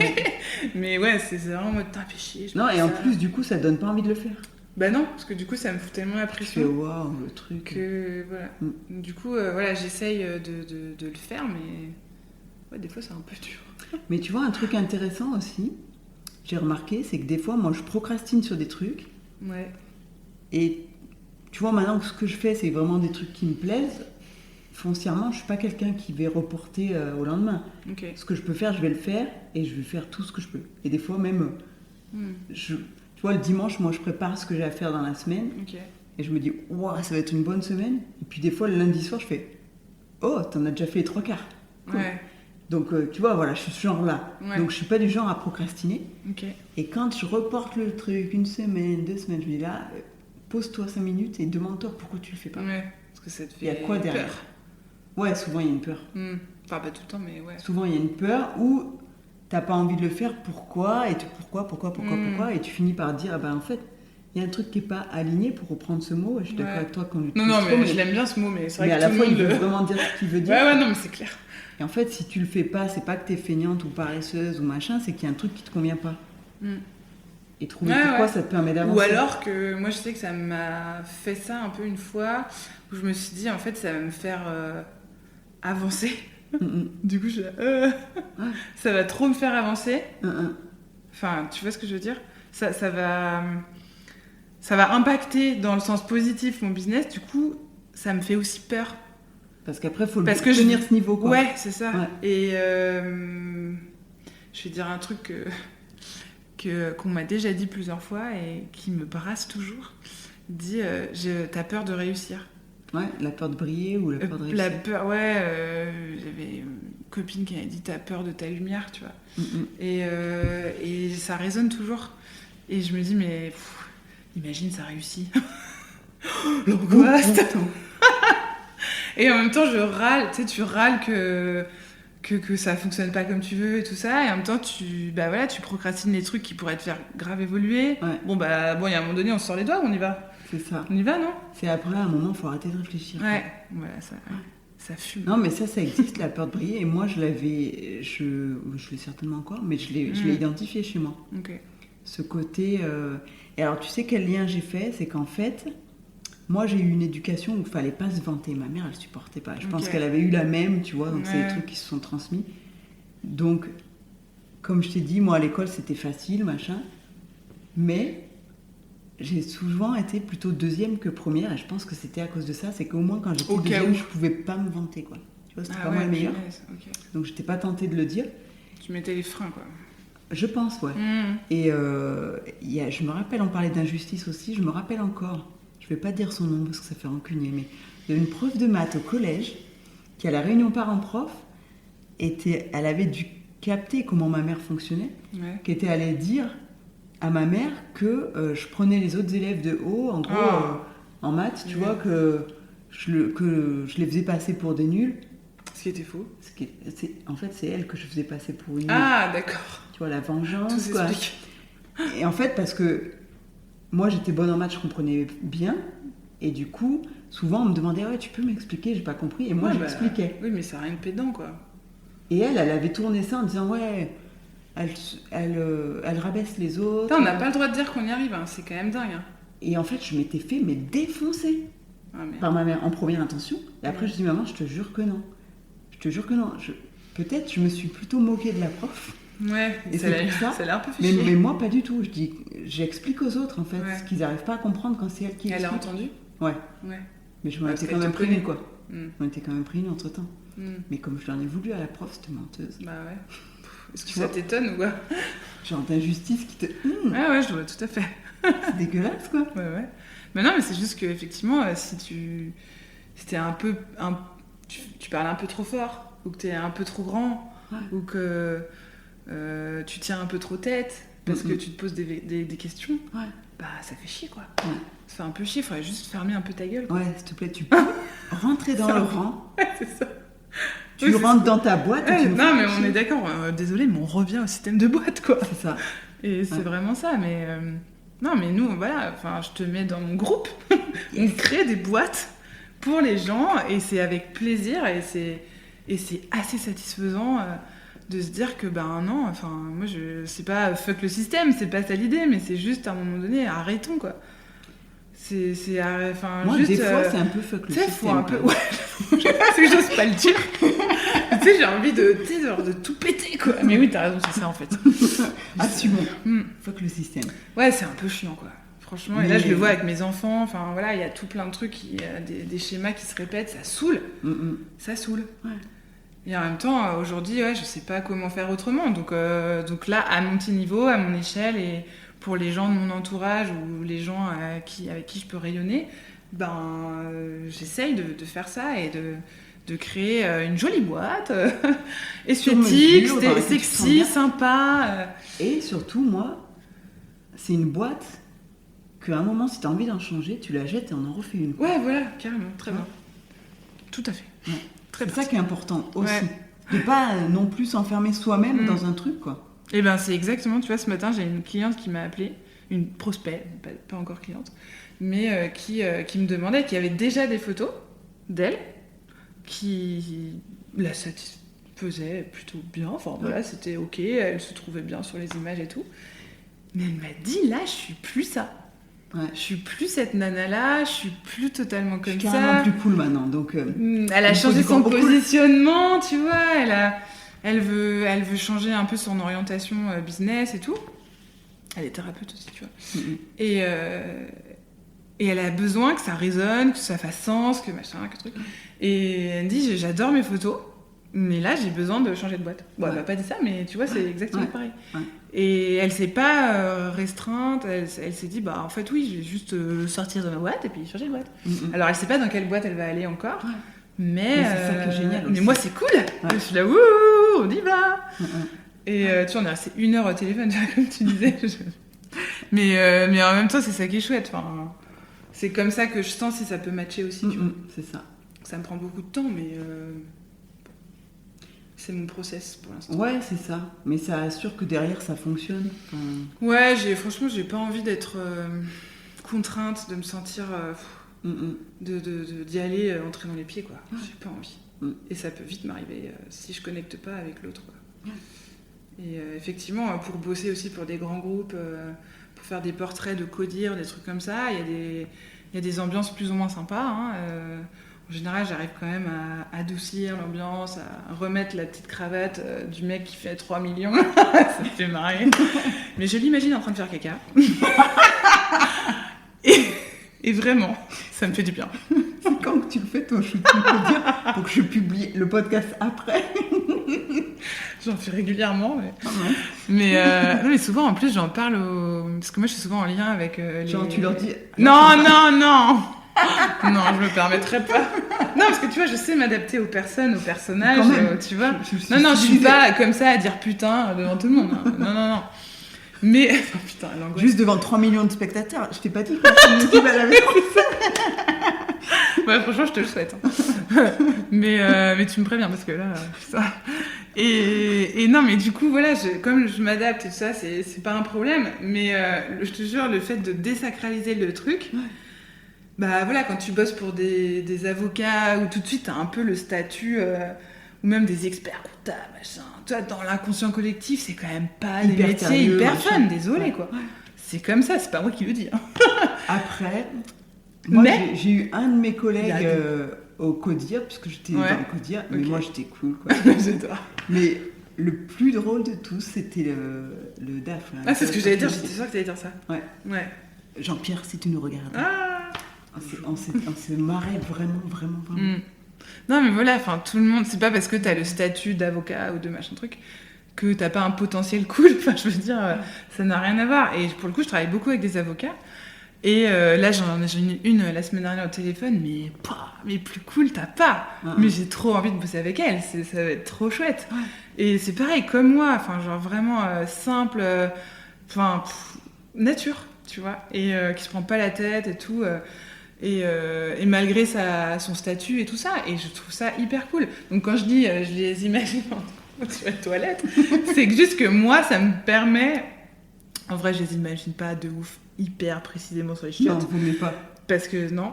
[SPEAKER 1] mais ouais, c'est vraiment en mode fais chier.
[SPEAKER 2] Non, et en plus, du coup, ça donne pas envie de le faire.
[SPEAKER 1] Bah non, parce que du coup, ça me fout tellement la pression.
[SPEAKER 2] Tu fais waouh, le truc.
[SPEAKER 1] Que voilà. Du coup, j'essaye de le faire, mais ouais, des fois, c'est un peu dur.
[SPEAKER 2] Mais tu vois, un truc intéressant aussi, j'ai remarqué, c'est que des fois, moi, je procrastine sur des trucs.
[SPEAKER 1] Ouais.
[SPEAKER 2] Et tu vois, maintenant, ce que je fais, c'est vraiment des trucs qui me plaisent. Foncièrement, je suis pas quelqu'un qui va reporter au lendemain. Ce que je peux faire, je vais le faire et je vais faire tout ce que je peux. Et des fois, même, tu vois, le dimanche, moi, je prépare ce que j'ai à faire dans la semaine. Et je me dis, wow, ça va être une bonne semaine. Et puis des fois, le lundi soir, je fais, oh, t'en as déjà fait les 3 quarts. Cool.
[SPEAKER 1] Ouais.
[SPEAKER 2] Donc, tu vois, voilà, je suis ce genre-là.
[SPEAKER 1] Ouais.
[SPEAKER 2] Donc, je suis pas du genre à procrastiner. Et quand je reporte le truc, 1 semaine, 2 semaines, je me dis là, pose-toi 5 minutes et demande-toi pourquoi tu le fais pas.
[SPEAKER 1] Ouais, parce que ça te fait
[SPEAKER 2] il y a quoi derrière?
[SPEAKER 1] Peur.
[SPEAKER 2] Ouais, souvent, il y a une peur.
[SPEAKER 1] Enfin, pas tout le temps, mais ouais.
[SPEAKER 2] Souvent, il y a une peur où t'as pas envie de le faire, pourquoi? Et pourquoi? Et tu finis par dire, en fait, il y a un truc qui n'est pas aligné, pour reprendre ce mot, et je suis d'accord avec toi quand on l'utilise.
[SPEAKER 1] Non, mais je l'aime bien ce mot, mais c'est vrai
[SPEAKER 2] que
[SPEAKER 1] à
[SPEAKER 2] la fois, il veut vraiment dire ce qu'il veut dire.
[SPEAKER 1] Ouais, non, mais c'est clair.
[SPEAKER 2] Et en fait, si tu le fais pas, c'est pas que t'es feignante ou paresseuse ou machin, c'est qu'il y a un truc qui te convient pas. Et trouver pourquoi ça te permet d'avancer.
[SPEAKER 1] Ou alors que, moi je sais que ça m'a fait ça un peu une fois, où je me suis dit, en fait, ça va me faire avancer. Du coup, ça va trop me faire avancer. Enfin, tu vois ce que je veux dire? Ça va impacter dans le sens positif mon business, du coup, ça me fait aussi peur.
[SPEAKER 2] Parce qu'après, il faut tenir ce niveau, quoi.
[SPEAKER 1] Ouais, c'est ça. Ouais. Et je vais dire un truc qu'on m'a déjà dit plusieurs fois et qui me brasse toujours. Dit, t'as peur de réussir.
[SPEAKER 2] Ouais, la peur de briller ou la peur de réussir.
[SPEAKER 1] La peur, j'avais une copine qui m'avait dit, t'as peur de ta lumière, tu vois. Et ça résonne toujours. Et je me dis, mais imagine, ça réussit. L'angoisse. Et en même temps, je râle, tu râles que ça fonctionne pas comme tu veux et tout ça, et en même temps, tu procrastines les trucs qui pourraient te faire grave évoluer.
[SPEAKER 2] Ouais.
[SPEAKER 1] Bon, il y a un moment donné, on se sort les doigts, on y va.
[SPEAKER 2] C'est ça.
[SPEAKER 1] On y va, non?
[SPEAKER 2] C'est après, à un moment, il faut arrêter de réfléchir.
[SPEAKER 1] Ouais, voilà, ça fume.
[SPEAKER 2] Non, mais ça existe, la peur de briller, et moi, je l'ai certainement encore, mais je l'ai identifié chez moi. Ce côté... Et alors, tu sais quel lien j'ai fait? C'est qu'en fait... Moi, j'ai eu une éducation où il fallait pas se vanter. Ma mère, elle supportait pas. Je pense qu'elle avait eu la même, tu vois. Donc, c'est des trucs qui se sont transmis. Donc, comme je t'ai dit, moi, à l'école, c'était facile, machin. Mais j'ai souvent été plutôt deuxième que première. Et je pense que c'était à cause de ça. C'est qu'au moins, quand j'étais deuxième, je pouvais pas me vanter, quoi. Tu vois, c'était pas moi le meilleur. Donc, j'étais pas tentée de le dire.
[SPEAKER 1] Tu mettais les freins, quoi.
[SPEAKER 2] Je pense, ouais. Et je me rappelle, on parlait d'injustice aussi. Je me rappelle encore... Je ne vais pas dire son nom parce que ça fait rancunier, mais il y a une prof de maths au collège qui, à la réunion parents-prof, elle avait dû capter comment ma mère fonctionnait, qui était allée dire à ma mère que je prenais les autres élèves de haut, en gros, en maths, tu vois, que que je les faisais passer pour des nuls.
[SPEAKER 1] Ce qui était faux.
[SPEAKER 2] En fait, c'est elle que je faisais passer pour une nulle.
[SPEAKER 1] Ah, d'accord.
[SPEAKER 2] Tu vois, la vengeance.
[SPEAKER 1] Tout s'explique.
[SPEAKER 2] Et en fait, parce que moi, j'étais bonne en maths, je comprenais bien. Et du coup, souvent, on me demandait « Ouais, tu peux m'expliquer, j'ai pas compris. » Et moi, j'expliquais.
[SPEAKER 1] Oui, mais ça n'a rien de pédant, quoi.
[SPEAKER 2] Et elle avait tourné ça en disant « Ouais, elle rabaisse les autres. »
[SPEAKER 1] Putain, on n'a pas le droit de dire qu'on y arrive, hein. C'est quand même dingue. Hein.
[SPEAKER 2] Et en fait, je m'étais fait défoncer par ma mère en première intention. Et après, je dis « Maman, je te jure que non. Je te jure que non. Peut-être je me suis plutôt moquée de la prof. »
[SPEAKER 1] Ouais,
[SPEAKER 2] et
[SPEAKER 1] ça a l'air un peu fait chier.
[SPEAKER 2] Mais moi, pas du tout. J'explique aux autres, en fait, ce qu'ils n'arrivent pas à comprendre quand c'est elle qui explique.
[SPEAKER 1] Elle a entendu ?
[SPEAKER 2] Ouais. Mais je m'en étais quand même pris une, quoi. On était quand même pris une entre-temps. Mais comme je l'en ai voulu à la prof, cette menteuse.
[SPEAKER 1] Bah ouais. Est-ce que ça t'étonne ou quoi ?
[SPEAKER 2] Genre d'injustice qui te...
[SPEAKER 1] Ouais, je vois tout à fait.
[SPEAKER 2] C'est dégueulasse, quoi.
[SPEAKER 1] Ouais. Mais non, mais c'est juste qu'effectivement, si t'es un peu... Tu parles un peu trop fort, ou que t'es un peu trop grand, ou que tu tiens un peu trop tête, parce que tu te poses des questions, bah ça fait chier, quoi. Ça fait un peu chier, il faudrait juste fermer un peu ta gueule, quoi.
[SPEAKER 2] Ouais, s'il te plaît, tu peux rentrer dans le rang.
[SPEAKER 1] Ouais, c'est ça.
[SPEAKER 2] Tu rentres dans ta boîte. Et tu
[SPEAKER 1] non, mais on est d'accord, désolé, mais on revient au système de boîte, quoi.
[SPEAKER 2] C'est ça.
[SPEAKER 1] Et c'est vraiment ça, mais... non, mais nous, voilà, enfin, je te mets dans mon groupe, on crée des boîtes pour les gens, et c'est avec plaisir, et c'est assez satisfaisant de se dire que, ben non, enfin, moi, c'est pas fuck le système, c'est pas ça l'idée, mais c'est juste, à un moment donné, arrêtons, quoi.
[SPEAKER 2] Moi,
[SPEAKER 1] juste,
[SPEAKER 2] des fois, c'est un peu fuck le système.
[SPEAKER 1] Faut un peu... Ouais, c'est que j'ose pas le dire. Tu sais, j'ai envie de tout péter, quoi. Mais oui, t'as raison, c'est ça, en fait.
[SPEAKER 2] Assumons. Fuck le système.
[SPEAKER 1] Ouais, c'est un peu chiant, quoi. Franchement, et là, je le vois avec mes enfants. Enfin, voilà, il y a tout plein de trucs, des schémas qui se répètent. Ça saoule. Ça saoule. Ouais. Et en même temps, aujourd'hui, je sais pas comment faire autrement. Donc là, à mon petit niveau, à mon échelle, et pour les gens de mon entourage ou les gens avec qui je peux rayonner, j'essaye de faire ça et de créer une jolie boîte, esthétique, sexy, sympa.
[SPEAKER 2] Et surtout, moi, c'est une boîte qu'à un moment, si tu as envie d'en changer, tu la jettes et on en refait une.
[SPEAKER 1] Ouais, voilà, carrément, très bien. Tout à fait.
[SPEAKER 2] Ouais. C'est ça qui est important aussi. De pas non plus s'enfermer soi-même dans un truc, quoi.
[SPEAKER 1] Et ben c'est exactement, tu vois, ce matin, j'ai une cliente qui m'a appelée, une prospect, pas encore cliente, mais qui me demandait, qui avait déjà des photos d'elle, qui la satisfaisaient plutôt bien, enfin voilà, c'était ok, elle se trouvait bien sur les images et tout. Mais elle m'a dit, là, je suis plus ça. Ouais. Je suis plus cette nana-là, je suis plus totalement comme ça. Je suis
[SPEAKER 2] carrément plus cool maintenant, donc...
[SPEAKER 1] elle a changé son positionnement, tu vois, elle veut changer un peu son orientation business et tout. Elle est thérapeute aussi, tu vois. Et elle a besoin que ça résonne, que ça fasse sens, que machin, que truc. Et elle me dit, j'adore mes photos, mais là, j'ai besoin de changer de boîte. Bon, elle m'a pas dit ça, mais tu vois, c'est exactement pareil. Ouais. Et elle s'est pas restreinte, elle s'est dit, en fait, oui, je vais juste sortir de ma boîte et puis changer de boîte. Alors, elle sait pas dans quelle boîte elle va aller encore, mais
[SPEAKER 2] c'est ça qui est génial aussi.
[SPEAKER 1] Mais moi, c'est cool. Je suis là, wouh, on y va. Et tu vois, on est resté 1 heure au téléphone, comme tu disais. Mais en même temps, c'est ça qui est chouette. Enfin, c'est comme ça que je sens si ça peut matcher aussi, tu vois.
[SPEAKER 2] C'est ça.
[SPEAKER 1] Ça me prend beaucoup de temps, mais c'est mon process pour l'instant.
[SPEAKER 2] Ouais, c'est ça. Mais ça assure que derrière, ça fonctionne.
[SPEAKER 1] Ouais, franchement, j'ai pas envie d'être contrainte, de me sentir... d'y aller entrer dans les pieds, quoi. J'ai pas envie. Et ça peut vite m'arriver si je connecte pas avec l'autre, quoi. Et effectivement, pour bosser aussi pour des grands groupes, pour faire des portraits de codir, des trucs comme ça, il y a des ambiances plus ou moins sympas, hein. En général, j'arrive quand même à adoucir l'ambiance, à remettre la petite cravate du mec qui fait 3 millions. Ça me fait marrer. Mais je l'imagine en train de faire caca. Et vraiment, ça me fait du bien.
[SPEAKER 2] C'est quand que tu le fais, toi, je peux dire, pour que je publie le podcast après.
[SPEAKER 1] J'en fais régulièrement. Mais souvent, en plus, j'en parle parce que moi, je suis souvent en lien avec
[SPEAKER 2] Genre, tu leur dis...
[SPEAKER 1] Non. Non, je me permettrais pas. Non, parce que tu vois, je sais m'adapter aux personnes, aux personnages, tu vois. Non, je suis pas comme ça à dire putain devant tout le monde. Non. Mais... Oh, putain, l'angoisse.
[SPEAKER 2] Juste devant 3 millions de spectateurs. Je t'ai pas dit quoi. Tu vas la mettre.
[SPEAKER 1] Bah, franchement, je te le souhaite. Hein. mais tu me préviens parce que là, ça... Et non, mais du coup, voilà, comme je m'adapte et tout ça, c'est pas un problème. Mais je te jure, le fait de désacraliser le truc, bah voilà, quand tu bosses pour des avocats où tout de suite t'as un peu le statut, ou même des experts comptables, machin. Toi, dans l'inconscient collectif, c'est quand même pas des métiers hyper fun, désolé quoi. Ouais. C'est comme ça, c'est pas moi qui le dis. Hein.
[SPEAKER 2] Après, moi j'ai eu un de mes collègues au CODIR, puisque j'étais dans le CODIR, mais moi j'étais cool quoi.
[SPEAKER 1] J'adore.
[SPEAKER 2] Mais le plus drôle de tous, c'était le DAF. Là,
[SPEAKER 1] c'est ce que j'allais dire, j'étais sûre que t'allais dire ça.
[SPEAKER 2] Ouais. Jean-Pierre, si tu nous regardes. On s'est marré vraiment.
[SPEAKER 1] Non mais voilà, tout le monde, c'est pas parce que t'as le statut d'avocat ou de machin truc que t'as pas un potentiel cool, je veux dire, ça n'a rien à voir. Et pour le coup, je travaille beaucoup avec des avocats. Et là, j'en ai une la semaine dernière au téléphone, mais plus cool, t'as pas. Mais j'ai trop envie de bosser avec elle, ça va être trop chouette. Et c'est pareil, comme moi, genre vraiment simple, nature, tu vois, et qui se prend pas la tête et tout. Et malgré son statut et tout ça, et je trouve ça hyper cool. Donc quand je dis, je les imagine sur la toilette, c'est juste que moi, ça me permet... En vrai, je les imagine pas de ouf, hyper précisément sur les chiottes.
[SPEAKER 2] Non, vous ne pas.
[SPEAKER 1] Parce que non,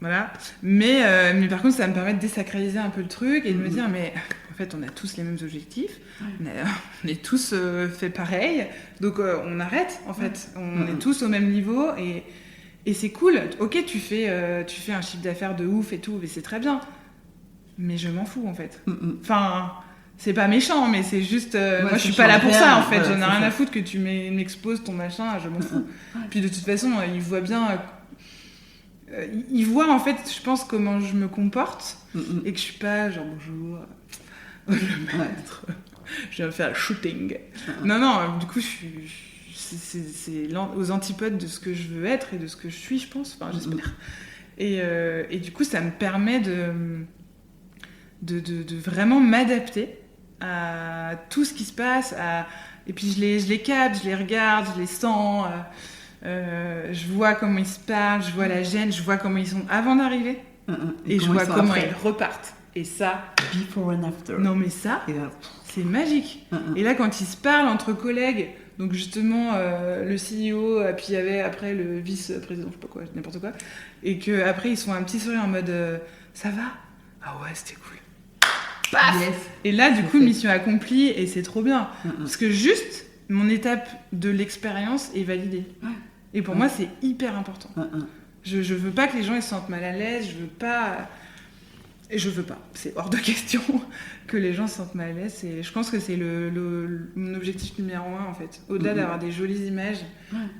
[SPEAKER 1] voilà. Mais par contre, ça me permet de désacraliser un peu le truc et de me dire, mais en fait, on a tous les mêmes objectifs, on est tous fait pareil, donc on arrête, en fait. On est tous au même niveau et c'est cool. Ok, tu fais un chiffre d'affaires de ouf et tout, mais c'est très bien. Mais je m'en fous, en fait. Enfin... C'est pas méchant, mais c'est juste... moi, je suis pas là pour ça, en fait. J'en ai rien à foutre que tu m'exposes ton machin, je m'en fous. Puis de toute façon, ils voient bien... ils voient, en fait, je pense, comment je me comporte. Et que je suis pas genre, bonjour, je vais mettre... je viens faire le shooting. Non, du coup, c'est aux antipodes de ce que je veux être et de ce que je suis, je pense. Enfin, j'espère. Et du coup, ça me permet de vraiment m'adapter à tout ce qui se passe, et puis je les capte, je les regarde, je les sens, je vois comment ils se parlent, je vois la gêne, je vois comment ils sont avant d'arriver, et je vois comment ils repartent. Et ça...
[SPEAKER 2] Before and after.
[SPEAKER 1] Non mais ça, c'est magique. Et là, quand ils se parlent entre collègues, donc justement le CEO, puis il y avait après le vice-président, je sais pas quoi, n'importe quoi, et qu'après ils se font un petit sourire en mode ça va ? Ah ouais, c'était cool. Paf ! Yes. Et là, du coup, mission accomplie, et c'est trop bien. Parce que juste, mon étape de l'expérience est validée. Et pour moi, c'est hyper important. Je veux pas que les gens ils se sentent mal à l'aise, je veux pas, c'est hors de question que les gens se sentent mal à l'aise. Et je pense que c'est mon objectif numéro 1, en fait. Au-delà d'avoir des jolies images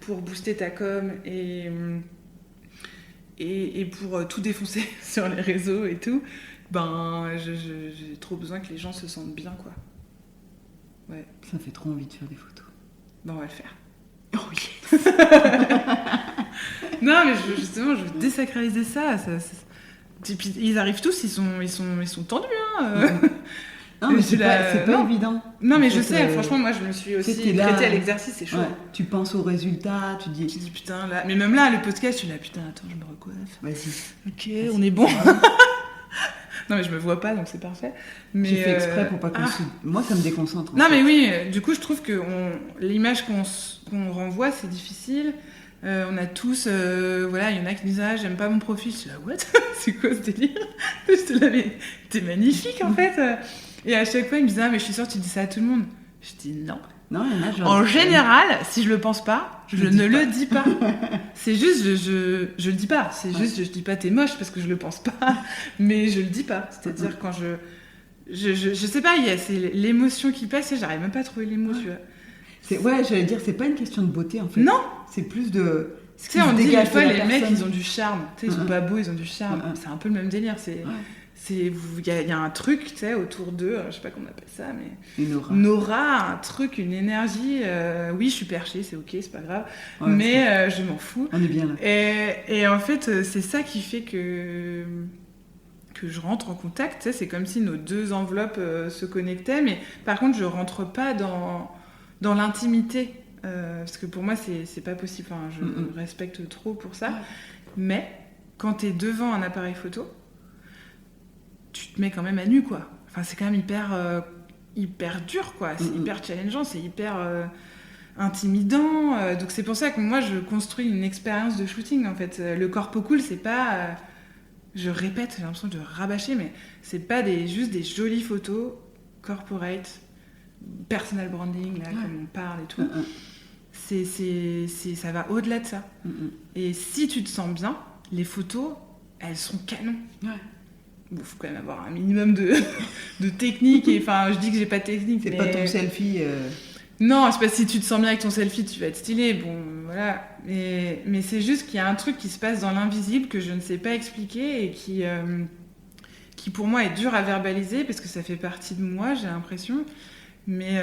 [SPEAKER 1] pour booster ta com et pour tout défoncer sur les réseaux et tout, j'ai trop besoin que les gens se sentent bien, quoi. Ouais.
[SPEAKER 2] Ça fait trop envie de faire des photos.
[SPEAKER 1] On va le faire.
[SPEAKER 2] Oh yes.
[SPEAKER 1] Non, mais justement, je veux désacraliser ça. Et puis, ils arrivent tous, ils sont tendus, hein.
[SPEAKER 2] Non, mais c'est pas évident.
[SPEAKER 1] Non, mais je sais, franchement, moi, je me suis aussi prêtée à l'exercice, c'est chaud.
[SPEAKER 2] Tu penses aux résultats, tu dis
[SPEAKER 1] putain, là... Mais même là, le podcast, je suis là, putain, attends, je me recoiffe.
[SPEAKER 2] Vas-y.
[SPEAKER 1] Ok, on est bon. Non, mais je me vois pas, donc c'est parfait. Mais
[SPEAKER 2] j'ai fait exprès pour pas qu'on se... Moi, ça me déconcentre.
[SPEAKER 1] Non, mais oui, du coup, je trouve que l'image qu'on renvoie, c'est difficile. On a tous... voilà, il y en a qui disent « Ah, j'aime pas mon profil. » Je suis là « What ? C'est quoi ce délire ?» Je te là, mais t'es magnifique, en fait. Et à chaque fois, ils me disent « Ah, mais je suis sûre que tu dis ça à tout le monde. » Je dis « Non. »
[SPEAKER 2] Non, il y en a, genre...
[SPEAKER 1] En général, si je le pense pas, je ne le dis pas. C'est juste, je le dis pas. C'est juste, je dis pas t'es moche parce que je le pense pas, mais je le dis pas. C'est-à-dire quand je sais pas, c'est l'émotion qui passe et j'arrive même pas à trouver les mots, tu vois.
[SPEAKER 2] J'allais dire, c'est pas une question de beauté en fait.
[SPEAKER 1] Non.
[SPEAKER 2] C'est plus de...
[SPEAKER 1] Tu sais, on dit des fois les mecs, ils ont du charme. Tu sais, ils sont pas beaux, ils ont du charme. C'est un peu le même délire. Il y a un truc, tu sais, autour d'eux, je sais pas comment on appelle ça, mais... Une aura, un truc, une énergie. Oui, je suis perchée, c'est ok, c'est pas grave. Mais je m'en fous.
[SPEAKER 2] On est bien là.
[SPEAKER 1] Et en fait, c'est ça qui fait que je rentre en contact. Tu sais, c'est comme si nos deux enveloppes se connectaient. Mais par contre, je rentre pas dans l'intimité. Parce que pour moi, c'est pas possible. Enfin, je respecte trop pour ça. Mais quand t'es devant un appareil photo, tu te mets quand même à nu, quoi. Enfin, c'est quand même hyper dur, quoi. C'est hyper challengeant, c'est hyper intimidant. Donc c'est pour ça que moi, je construis une expérience de shooting, en fait. Le corpo cool, c'est pas... je répète, j'ai l'impression de rabâcher, mais c'est pas juste des jolies photos corporate, personal branding, là, comme on parle et tout. Ça va au-delà de ça. Et si tu te sens bien, les photos, elles sont canon. Bon, faut quand même avoir un minimum de technique. Enfin, je dis que j'ai pas de technique.
[SPEAKER 2] C'est pas ton selfie.
[SPEAKER 1] Non, c'est pas si tu te sens bien avec ton selfie, tu vas être stylé. Bon, voilà. Mais c'est juste qu'il y a un truc qui se passe dans l'invisible que je ne sais pas expliquer et qui pour moi est dur à verbaliser parce que ça fait partie de moi, j'ai l'impression. Mais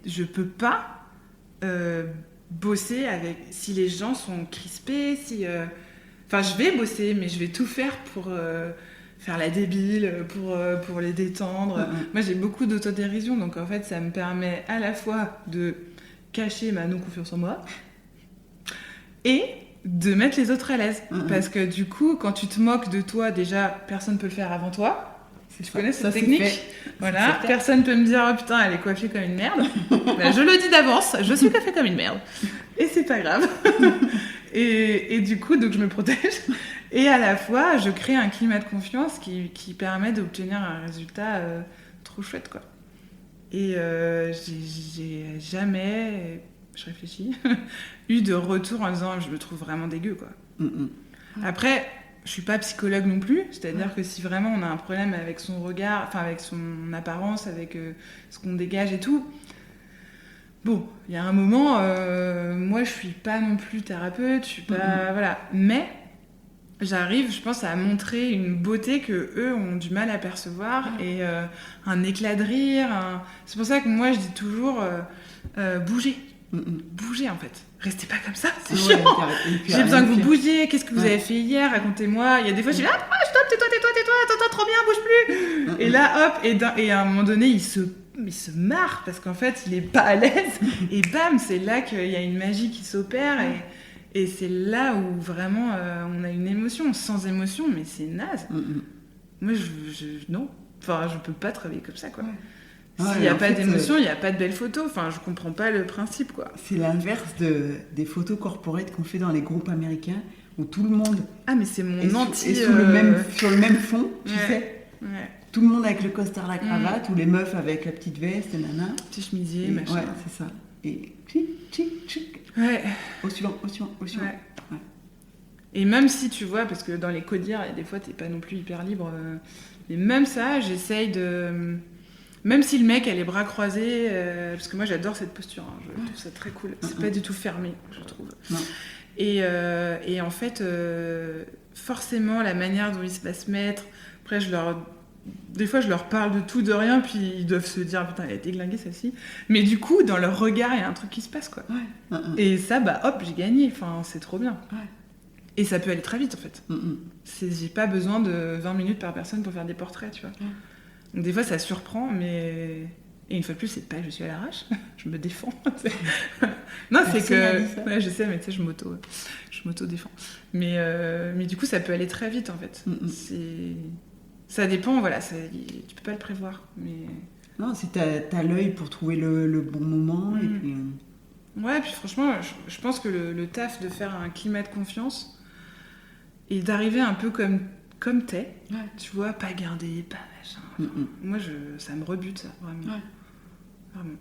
[SPEAKER 1] je peux pas bosser si les gens sont crispés, Enfin, je vais bosser, mais je vais tout faire pour faire la débile, pour les détendre. Moi, j'ai beaucoup d'autodérision, donc en fait, ça me permet à la fois de cacher ma non-confiance en moi et de mettre les autres à l'aise. Parce que du coup, quand tu te moques de toi, déjà, personne ne peut le faire avant toi. Si tu connais cette technique, voilà, personne peut me dire « Oh putain, elle est coiffée comme une merde ». Ben, je le dis d'avance, je suis coiffée comme une merde. Et c'est pas grave. Et du coup, donc je me protège. Et à la fois, je crée un climat de confiance qui permet d'obtenir un résultat trop chouette, quoi. Et j'ai jamais, je réfléchis, eu de retour en disant « Je me trouve vraiment dégueu, quoi ». Après, je suis pas psychologue non plus, c'est-à-dire que si vraiment on a un problème avec son regard, enfin avec son apparence, avec ce qu'on dégage et tout... Bon, il y a un moment, moi je suis pas non plus thérapeute, je suis pas... Voilà. Mais j'arrive, je pense, à montrer une beauté que eux ont du mal à percevoir et un éclat de rire. C'est pour ça que moi je dis toujours bougez. Bougez en fait. Restez pas comme ça, c'est chiant. J'ai besoin que vous bougiez. Qu'est-ce que vous avez fait hier? Racontez-moi. Il y a des fois je dis stop, tais-toi, t'entends trop bien, bouge plus. Et là hop, et à un moment donné il se marre parce qu'en fait il est pas à l'aise et bam, c'est là qu'il y a une magie qui s'opère et c'est là où vraiment on a une émotion. Sans émotion, mais c'est naze. Moi non, enfin je peux pas travailler comme ça, quoi. S'il n'y a pas d'émotion, il n'y a pas de belles photos. Enfin, je comprends pas le principe, quoi.
[SPEAKER 2] C'est l'inverse des photos corporate qu'on fait dans les groupes américains où tout le monde
[SPEAKER 1] mais c'est mon anti...
[SPEAKER 2] sur le même fond, tu sais. Tout le monde avec le costard, la cravate, ou les meufs avec la petite veste, nana.
[SPEAKER 1] Petit chemisier, machin.
[SPEAKER 2] Ouais, c'est ça. Et tchic. Au suivant. Ouais.
[SPEAKER 1] Et même si tu vois, parce que dans les codires, des fois, t'es pas non plus hyper libre. Mais même ça, j'essaye de... Même si le mec a les bras croisés, parce que moi j'adore cette posture, je trouve ça très cool. C'est pas du tout fermé, je trouve.
[SPEAKER 2] Non.
[SPEAKER 1] Et en fait, forcément, la manière dont il va se mettre, après des fois je leur parle de tout, de rien, puis ils doivent se dire putain, elle a déglingué celle-ci. Mais du coup, dans leur regard, il y a un truc qui se passe, quoi. Et ça, hop, j'ai gagné, enfin, c'est trop bien. Et ça peut aller très vite, en fait. J'ai pas besoin de 20 minutes par personne pour faire des portraits, tu vois. Donc des fois ça surprend, mais... Et une fois de plus, c'est pas je suis à l'arrache, je me défends. Non, c'est que... Ouais, je sais, mais tu sais, je m'auto-défends. Mais du coup, ça peut aller très vite, en fait. Ça dépend, voilà, tu peux pas le prévoir, mais...
[SPEAKER 2] Non, si t'as l'œil pour trouver le bon moment, et puis...
[SPEAKER 1] Ouais, puis franchement, je pense que le taf de faire un climat de confiance et d'arriver un peu comme t'es, tu vois, pas garder, pas machin. Moi, ça me rebute, ça, vraiment. Vraiment.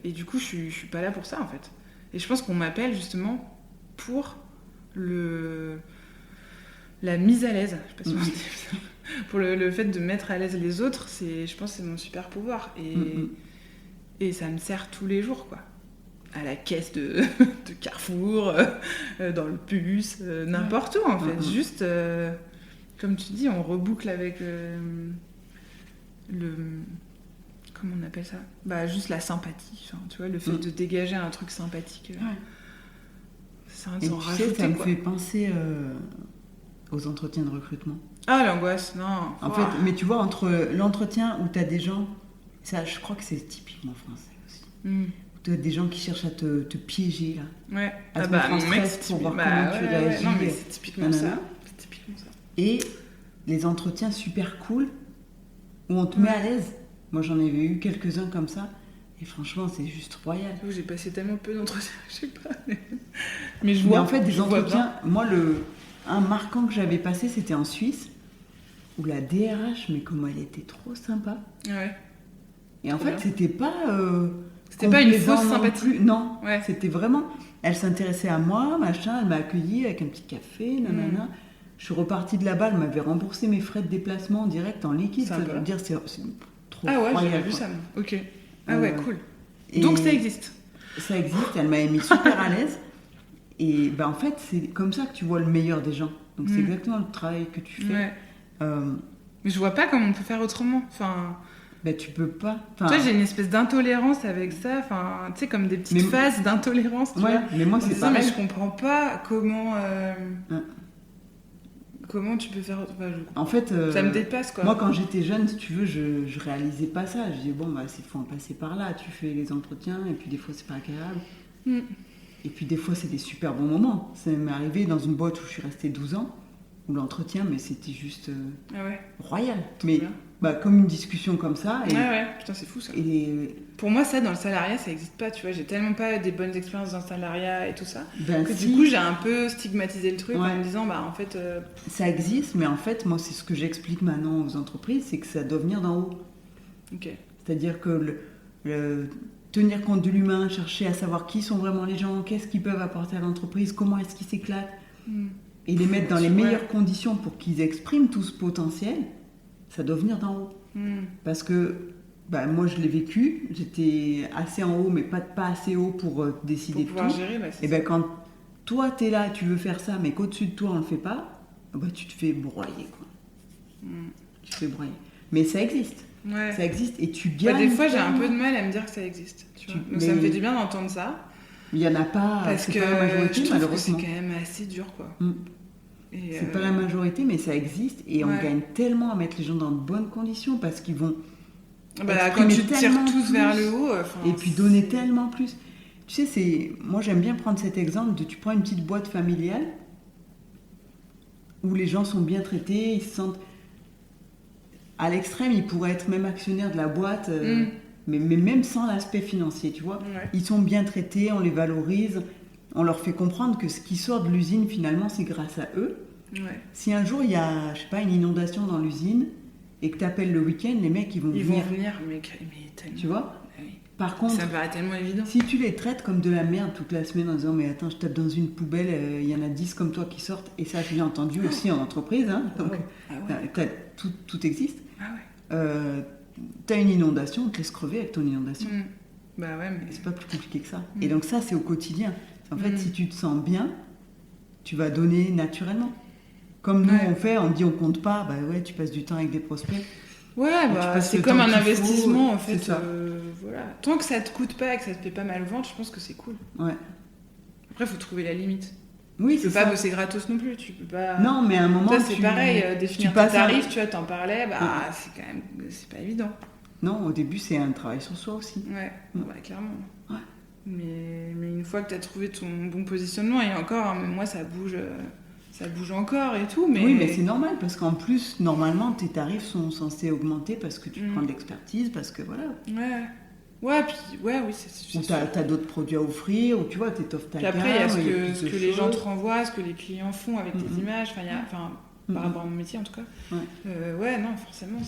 [SPEAKER 1] Et du coup, je suis pas là pour ça, en fait. Et je pense qu'on m'appelle justement pour la mise à l'aise. Je sais pas si on dit ça. Pour le fait de mettre à l'aise les autres, je pense que c'est mon super pouvoir. Et ça me sert tous les jours, quoi. À la caisse de Carrefour, dans le bus, n'importe où, en fait. Juste... comme tu dis, on reboucle avec comment on appelle ça? Juste la sympathie, enfin, tu vois, le fait de dégager un truc sympathique. C'est un de s'en rajouter,
[SPEAKER 2] ça me fait penser aux entretiens de recrutement.
[SPEAKER 1] Ah, l'angoisse, non.
[SPEAKER 2] En fait, mais tu vois, entre l'entretien où tu as des gens, ça, je crois que c'est typiquement français aussi. des gens qui cherchent à te piéger, là.
[SPEAKER 1] Ouais.
[SPEAKER 2] À te mettre en stress pour voir comment tu réagis.
[SPEAKER 1] Non, mais c'est typiquement ça. C'est typiquement ça.
[SPEAKER 2] Et les entretiens super cool, où on te met à l'aise. Moi, j'en avais eu quelques-uns comme ça. Et franchement, c'est juste royal.
[SPEAKER 1] J'ai passé tellement peu d'entretiens, je sais pas. Mais je vois.
[SPEAKER 2] Mais en fait, des entretiens... Moi, un marquant que j'avais passé, c'était en Suisse, où la DRH, mais comment elle était trop sympa.
[SPEAKER 1] Ouais.
[SPEAKER 2] Et en fait, c'était pas...
[SPEAKER 1] c'était pas une fausse sympathie.
[SPEAKER 2] Non, c'était vraiment... Elle s'intéressait à moi, machin, elle m'a accueillie avec un petit café, nanana. Je suis repartie de là-bas, elle m'avait remboursé mes frais de déplacement en direct, en liquide. Ça veut dire c'est trop
[SPEAKER 1] Ah ouais,
[SPEAKER 2] royal,
[SPEAKER 1] j'avais vu
[SPEAKER 2] quoi.
[SPEAKER 1] ça. Ok. Ah ouais, cool.
[SPEAKER 2] Et
[SPEAKER 1] donc ça existe.
[SPEAKER 2] Ça existe, elle m'avait mis super à l'aise. Et ben en fait, c'est comme ça que tu vois le meilleur des gens. Donc c'est exactement le travail que tu fais.
[SPEAKER 1] Ouais. Mais je vois pas comment on peut faire autrement. Enfin...
[SPEAKER 2] Ben tu peux pas.
[SPEAKER 1] Tu vois, j'ai une espèce d'intolérance avec ça. Enfin, tu sais, comme des petites phases d'intolérance. Tu vois,
[SPEAKER 2] mais moi c'est pareil.
[SPEAKER 1] Mais je comprends pas comment... Comment tu peux faire... Enfin,
[SPEAKER 2] en fait,
[SPEAKER 1] ça me dépasse, quoi.
[SPEAKER 2] Moi, quand j'étais jeune, si tu veux, je réalisais pas ça. Je disais, bon, bah, il faut en passer par là. Tu fais les entretiens, et puis des fois, c'est pas agréable. Et puis des fois, c'est des super bons moments. Ça m'est arrivé dans une boîte où je suis restée 12 ans, où l'entretien, mais c'était juste royal. Mais comme une discussion comme ça.
[SPEAKER 1] Et... Ouais, putain, c'est fou, ça.
[SPEAKER 2] Et...
[SPEAKER 1] Pour moi, ça, dans le salariat, ça n'existe pas, tu vois. J'ai tellement pas des bonnes expériences dans le salariat et tout ça, que du coup, j'ai un peu stigmatisé le truc en me disant, bah, en fait...
[SPEAKER 2] Ça existe, mais en fait, moi, c'est ce que j'explique maintenant aux entreprises, c'est que ça doit venir d'en haut.
[SPEAKER 1] Ok.
[SPEAKER 2] C'est-à-dire que tenir compte de l'humain, chercher à savoir qui sont vraiment les gens, qu'est-ce qu'ils peuvent apporter à l'entreprise, comment est-ce qu'ils s'éclatent, et les mettre dans les meilleures conditions pour qu'ils expriment tout ce potentiel, ça doit venir d'en haut. Parce que moi, je l'ai vécu, j'étais assez en haut, mais pas assez haut pour décider
[SPEAKER 1] pour
[SPEAKER 2] de tout.
[SPEAKER 1] Gérer,
[SPEAKER 2] et ben quand toi, t'es là, tu veux faire ça, mais qu'au-dessus de toi, on le fait pas, tu te fais broyer, quoi. Tu te fais broyer. Mais ça existe.
[SPEAKER 1] Ouais.
[SPEAKER 2] Ça existe et tu gagnes.
[SPEAKER 1] Des fois, j'ai un peu de mal à me dire que ça existe. Donc ça me fait du bien d'entendre ça.
[SPEAKER 2] Il n'y en a pas.
[SPEAKER 1] Parce que
[SPEAKER 2] pas la majorité,
[SPEAKER 1] je trouve
[SPEAKER 2] malheureusement.
[SPEAKER 1] Que c'est quand même assez dur, quoi.
[SPEAKER 2] C'est pas la majorité, mais ça existe et on gagne tellement à mettre les gens dans de bonnes conditions parce qu'ils vont.
[SPEAKER 1] Quand tu te tires tous vers le haut.
[SPEAKER 2] Et puis donner tellement plus. Tu sais, moi j'aime bien prendre cet exemple de tu prends une petite boîte familiale où les gens sont bien traités, ils se sentent. À l'extrême, ils pourraient être même actionnaires de la boîte, mais même sans l'aspect financier, tu vois. Ils sont bien traités, on les valorise, on leur fait comprendre que ce qui sort de l'usine, finalement, c'est grâce à eux. Si un jour, il y a, je sais pas, une inondation dans l'usine et que tu appelles le week-end, les mecs, ils vont venir.
[SPEAKER 1] Mais tellement.
[SPEAKER 2] Tu vois.
[SPEAKER 1] Oui.
[SPEAKER 2] Par contre,
[SPEAKER 1] ça me paraît tellement évident.
[SPEAKER 2] Si tu les traites comme de la merde toute la semaine en disant mais attends, je tape dans une poubelle, il y en a 10 comme toi qui sortent, et ça je l'ai entendu aussi en entreprise, hein, donc tout existe. T'as une inondation, on te laisse crever avec ton inondation.
[SPEAKER 1] Mais...
[SPEAKER 2] C'est pas plus compliqué que ça. Et donc ça c'est au quotidien. En fait, si tu te sens bien, tu vas donner naturellement. Comme nous on fait, on dit on compte pas, tu passes du temps avec des prospects.
[SPEAKER 1] C'est comme un investissement en fait. Voilà. Tant que ça te coûte pas et que ça te fait pas mal au ventre, je pense que c'est cool. Après, il faut trouver la limite.
[SPEAKER 2] Oui,
[SPEAKER 1] tu peux pas bosser gratos non plus. Tu peux pas.
[SPEAKER 2] Non, mais à un moment.
[SPEAKER 1] Ça, c'est pareil. Définir tes tarifs, tu vois, t'en parlais, c'est quand même, c'est pas évident.
[SPEAKER 2] Non, au début, c'est un travail sur soi aussi.
[SPEAKER 1] Clairement. Mais une fois que tu as trouvé ton bon positionnement, et encore, même moi, ça bouge encore et tout. Mais...
[SPEAKER 2] Oui, mais c'est normal, parce qu'en plus, normalement, tes tarifs sont censés augmenter parce que tu prends de l'expertise, parce que voilà.
[SPEAKER 1] Oui, c'est
[SPEAKER 2] ou t'as d'autres produits à offrir, ou tu vois, t'étoffes ta gamme.
[SPEAKER 1] Puis après, il y a ce que les gens te renvoient, ce que les clients font avec tes images, par rapport à mon métier en tout cas. Non, forcément,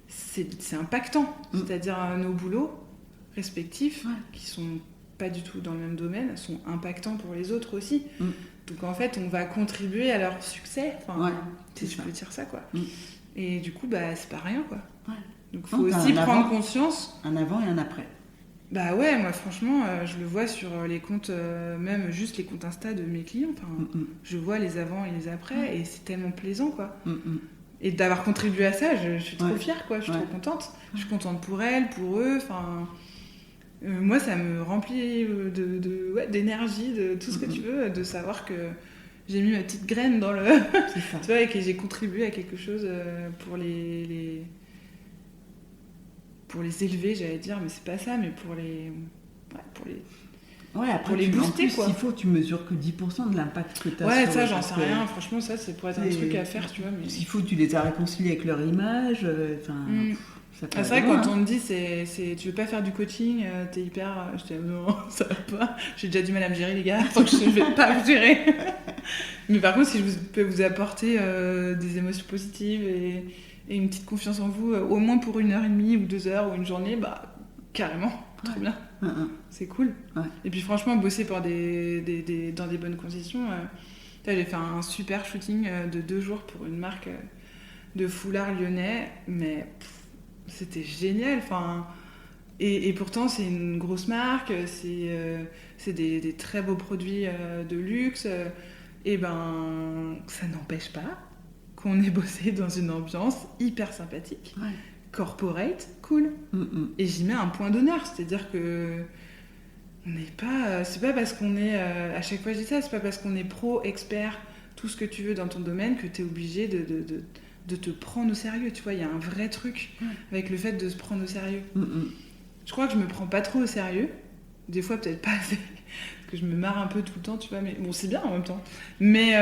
[SPEAKER 1] c'est impactant. C'est-à-dire nos boulots respectifs, qui sont pas du tout dans le même domaine, sont impactants pour les autres aussi. Donc en fait, on va contribuer à leur succès, si je peux dire ça, quoi. Et du coup, c'est pas rien, quoi. Donc il faut aussi prendre conscience.
[SPEAKER 2] Un avant et un après.
[SPEAKER 1] Moi franchement, je le vois sur les comptes, même juste les comptes Insta de mes clients. Je vois les avant et les après, et c'est tellement plaisant, quoi. Et d'avoir contribué à ça, je suis trop fière, quoi. Je suis trop contente. Je suis contente pour elles, pour eux, moi, ça me remplit d'énergie, de tout ce que tu veux, de savoir que j'ai mis ma petite graine dans le... tu vois, et que j'ai contribué à quelque chose pour les élever, j'allais dire, mais c'est pas ça, mais pour
[SPEAKER 2] Ouais, après,
[SPEAKER 1] pour les booster,
[SPEAKER 2] en plus,
[SPEAKER 1] quoi.
[SPEAKER 2] S'il faut, tu mesures que 10% de l'impact que tu as.
[SPEAKER 1] Ouais,
[SPEAKER 2] sur
[SPEAKER 1] ça,
[SPEAKER 2] le
[SPEAKER 1] j'en sais
[SPEAKER 2] truc.
[SPEAKER 1] rien. Franchement, ça, c'est pour être un truc à faire, tu vois. Mais...
[SPEAKER 2] S'il faut, tu les as réconciliés avec leur image. Ça peut
[SPEAKER 1] c'est vrai
[SPEAKER 2] aller
[SPEAKER 1] que
[SPEAKER 2] loin,
[SPEAKER 1] quand
[SPEAKER 2] hein.
[SPEAKER 1] on me dit tu veux pas faire du coaching, t'es hyper. Je dis non, ça va pas. J'ai déjà du mal à me gérer, les gars. Donc je vais pas me gérer. Mais par contre, si je peux vous apporter des émotions positives et une petite confiance en vous, au moins pour 1h30 ou 2 heures ou une journée, bah carrément, trop bien. C'est cool.
[SPEAKER 2] Ouais.
[SPEAKER 1] Et puis franchement, bosser dans des bonnes conditions. J'ai fait un super shooting de 2 jours pour une marque de foulard lyonnais, mais c'était génial. Et pourtant, c'est une grosse marque, c'est des très beaux produits de luxe. Et ça n'empêche pas qu'on ait bossé dans une ambiance hyper sympathique, corporate, cool. Et j'y mets un point d'honneur, c'est-à-dire que on n'est pas, c'est pas parce qu'on est, à chaque fois je dis ça, c'est pas parce qu'on est pro, expert, tout ce que tu veux dans ton domaine que tu es obligé de te prendre au sérieux, tu vois, il y a un vrai truc avec le fait de se prendre au sérieux. Je crois que je me prends pas trop au sérieux, des fois peut-être pas assez, parce que je me marre un peu tout le temps, tu vois, mais bon, c'est bien en même temps. Mais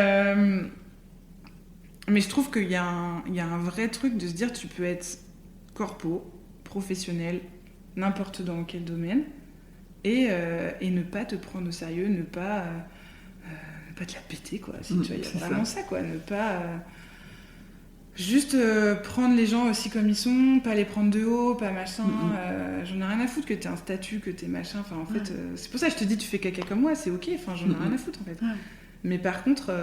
[SPEAKER 1] je trouve qu'il y a un vrai truc de se dire, tu peux être corpo, professionnel, n'importe dans quel domaine, et ne pas te prendre au sérieux, ne pas te la péter, quoi. Tu vois, il y a vraiment ça, quoi. Ne pas juste prendre les gens aussi comme ils sont, pas les prendre de haut, pas machin. J'en ai rien à foutre que t'aies un statut, que t'aies machin. Enfin, en fait, c'est pour ça que je te dis, tu fais caca comme moi, c'est ok. Enfin, j'en ai rien à foutre, en fait. Mais par contre,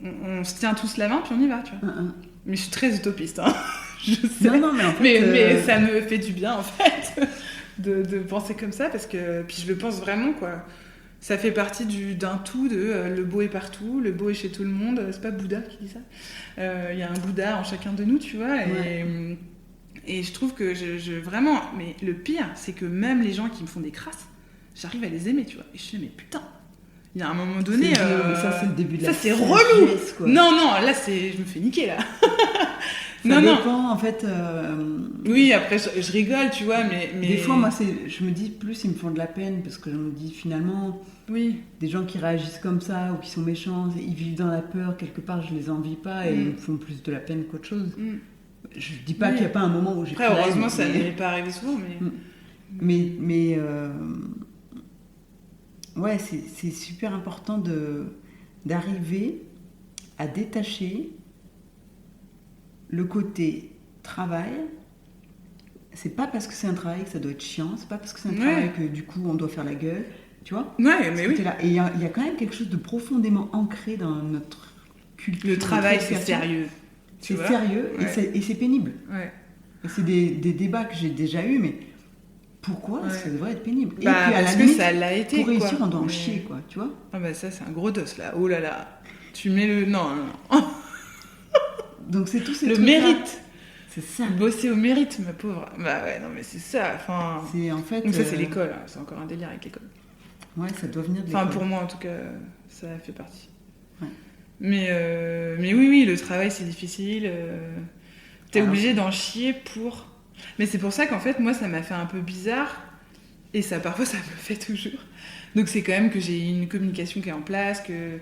[SPEAKER 1] on se tient tous la main, puis on y va, tu vois. Mais je suis très utopiste, hein. Je sais.
[SPEAKER 2] Non, mais en fait,
[SPEAKER 1] mais ça me fait du bien, en fait, de penser comme ça, parce que puis je le pense vraiment, quoi. Ça fait partie d'un tout, le beau est partout, le beau est chez tout le monde. C'est pas Bouddha qui dit ça. Il y a un Bouddha en chacun de nous, tu vois. Et je trouve que vraiment... Mais le pire, c'est que même les gens qui me font des crasses, j'arrive à les aimer, tu vois. Et je suis là, mais putain, il y a un moment donné...
[SPEAKER 2] ça, c'est le début de la
[SPEAKER 1] c'est relou,
[SPEAKER 2] quoi.
[SPEAKER 1] Non, là, je me fais niquer, là.
[SPEAKER 2] Ça dépend, en fait...
[SPEAKER 1] Oui, après, je rigole, tu vois, mais...
[SPEAKER 2] Des fois, moi, je me dis, plus ils me font de la peine, parce que je me dis, finalement, des gens qui réagissent comme ça, ou qui sont méchants, ils vivent dans la peur, quelque part, je les envie pas, et ils me font plus de la peine qu'autre chose. Je dis pas qu'il n'y a pas un moment où j'ai...
[SPEAKER 1] Après, heureusement, ça n'est pas arrivé souvent,
[SPEAKER 2] mais ouais, c'est super important d'arriver à détacher le côté travail. C'est pas parce que c'est un travail que ça doit être chiant, c'est pas parce que c'est un travail que du coup on doit faire la gueule, tu vois.
[SPEAKER 1] Ouais, mais oui.
[SPEAKER 2] Et il y a quand même quelque chose de profondément ancré dans notre culture.
[SPEAKER 1] Le travail, c'est sérieux.
[SPEAKER 2] C'est sérieux et c'est pénible.
[SPEAKER 1] Ouais.
[SPEAKER 2] Et c'est des débats que j'ai déjà eus, mais pourquoi ça devrait être pénible? Et puis à
[SPEAKER 1] parce
[SPEAKER 2] la
[SPEAKER 1] que
[SPEAKER 2] limite,
[SPEAKER 1] ça l'a été,
[SPEAKER 2] pour réussir,
[SPEAKER 1] quoi.
[SPEAKER 2] on doit en chier, quoi, tu vois.
[SPEAKER 1] Ah bah ça, c'est un gros dos, là. Oh là là. Tu mets le... Non.
[SPEAKER 2] Donc c'est tout
[SPEAKER 1] le mérite.
[SPEAKER 2] C'est ça.
[SPEAKER 1] Bosser au mérite, ma pauvre. Bah ouais, non mais c'est ça. Enfin...
[SPEAKER 2] C'est en fait...
[SPEAKER 1] Donc ça, c'est l'école. C'est encore un délire avec l'école.
[SPEAKER 2] Ouais, ça doit venir de l'école.
[SPEAKER 1] Enfin, pour moi, en tout cas, ça fait partie. Ouais. Mais oui, le travail, c'est difficile. T'es obligé d'en chier pour... Mais c'est pour ça qu'en fait, moi, ça m'a fait un peu bizarre. Et ça, parfois, ça me fait toujours. Donc c'est quand même que j'ai une communication qui est en place, que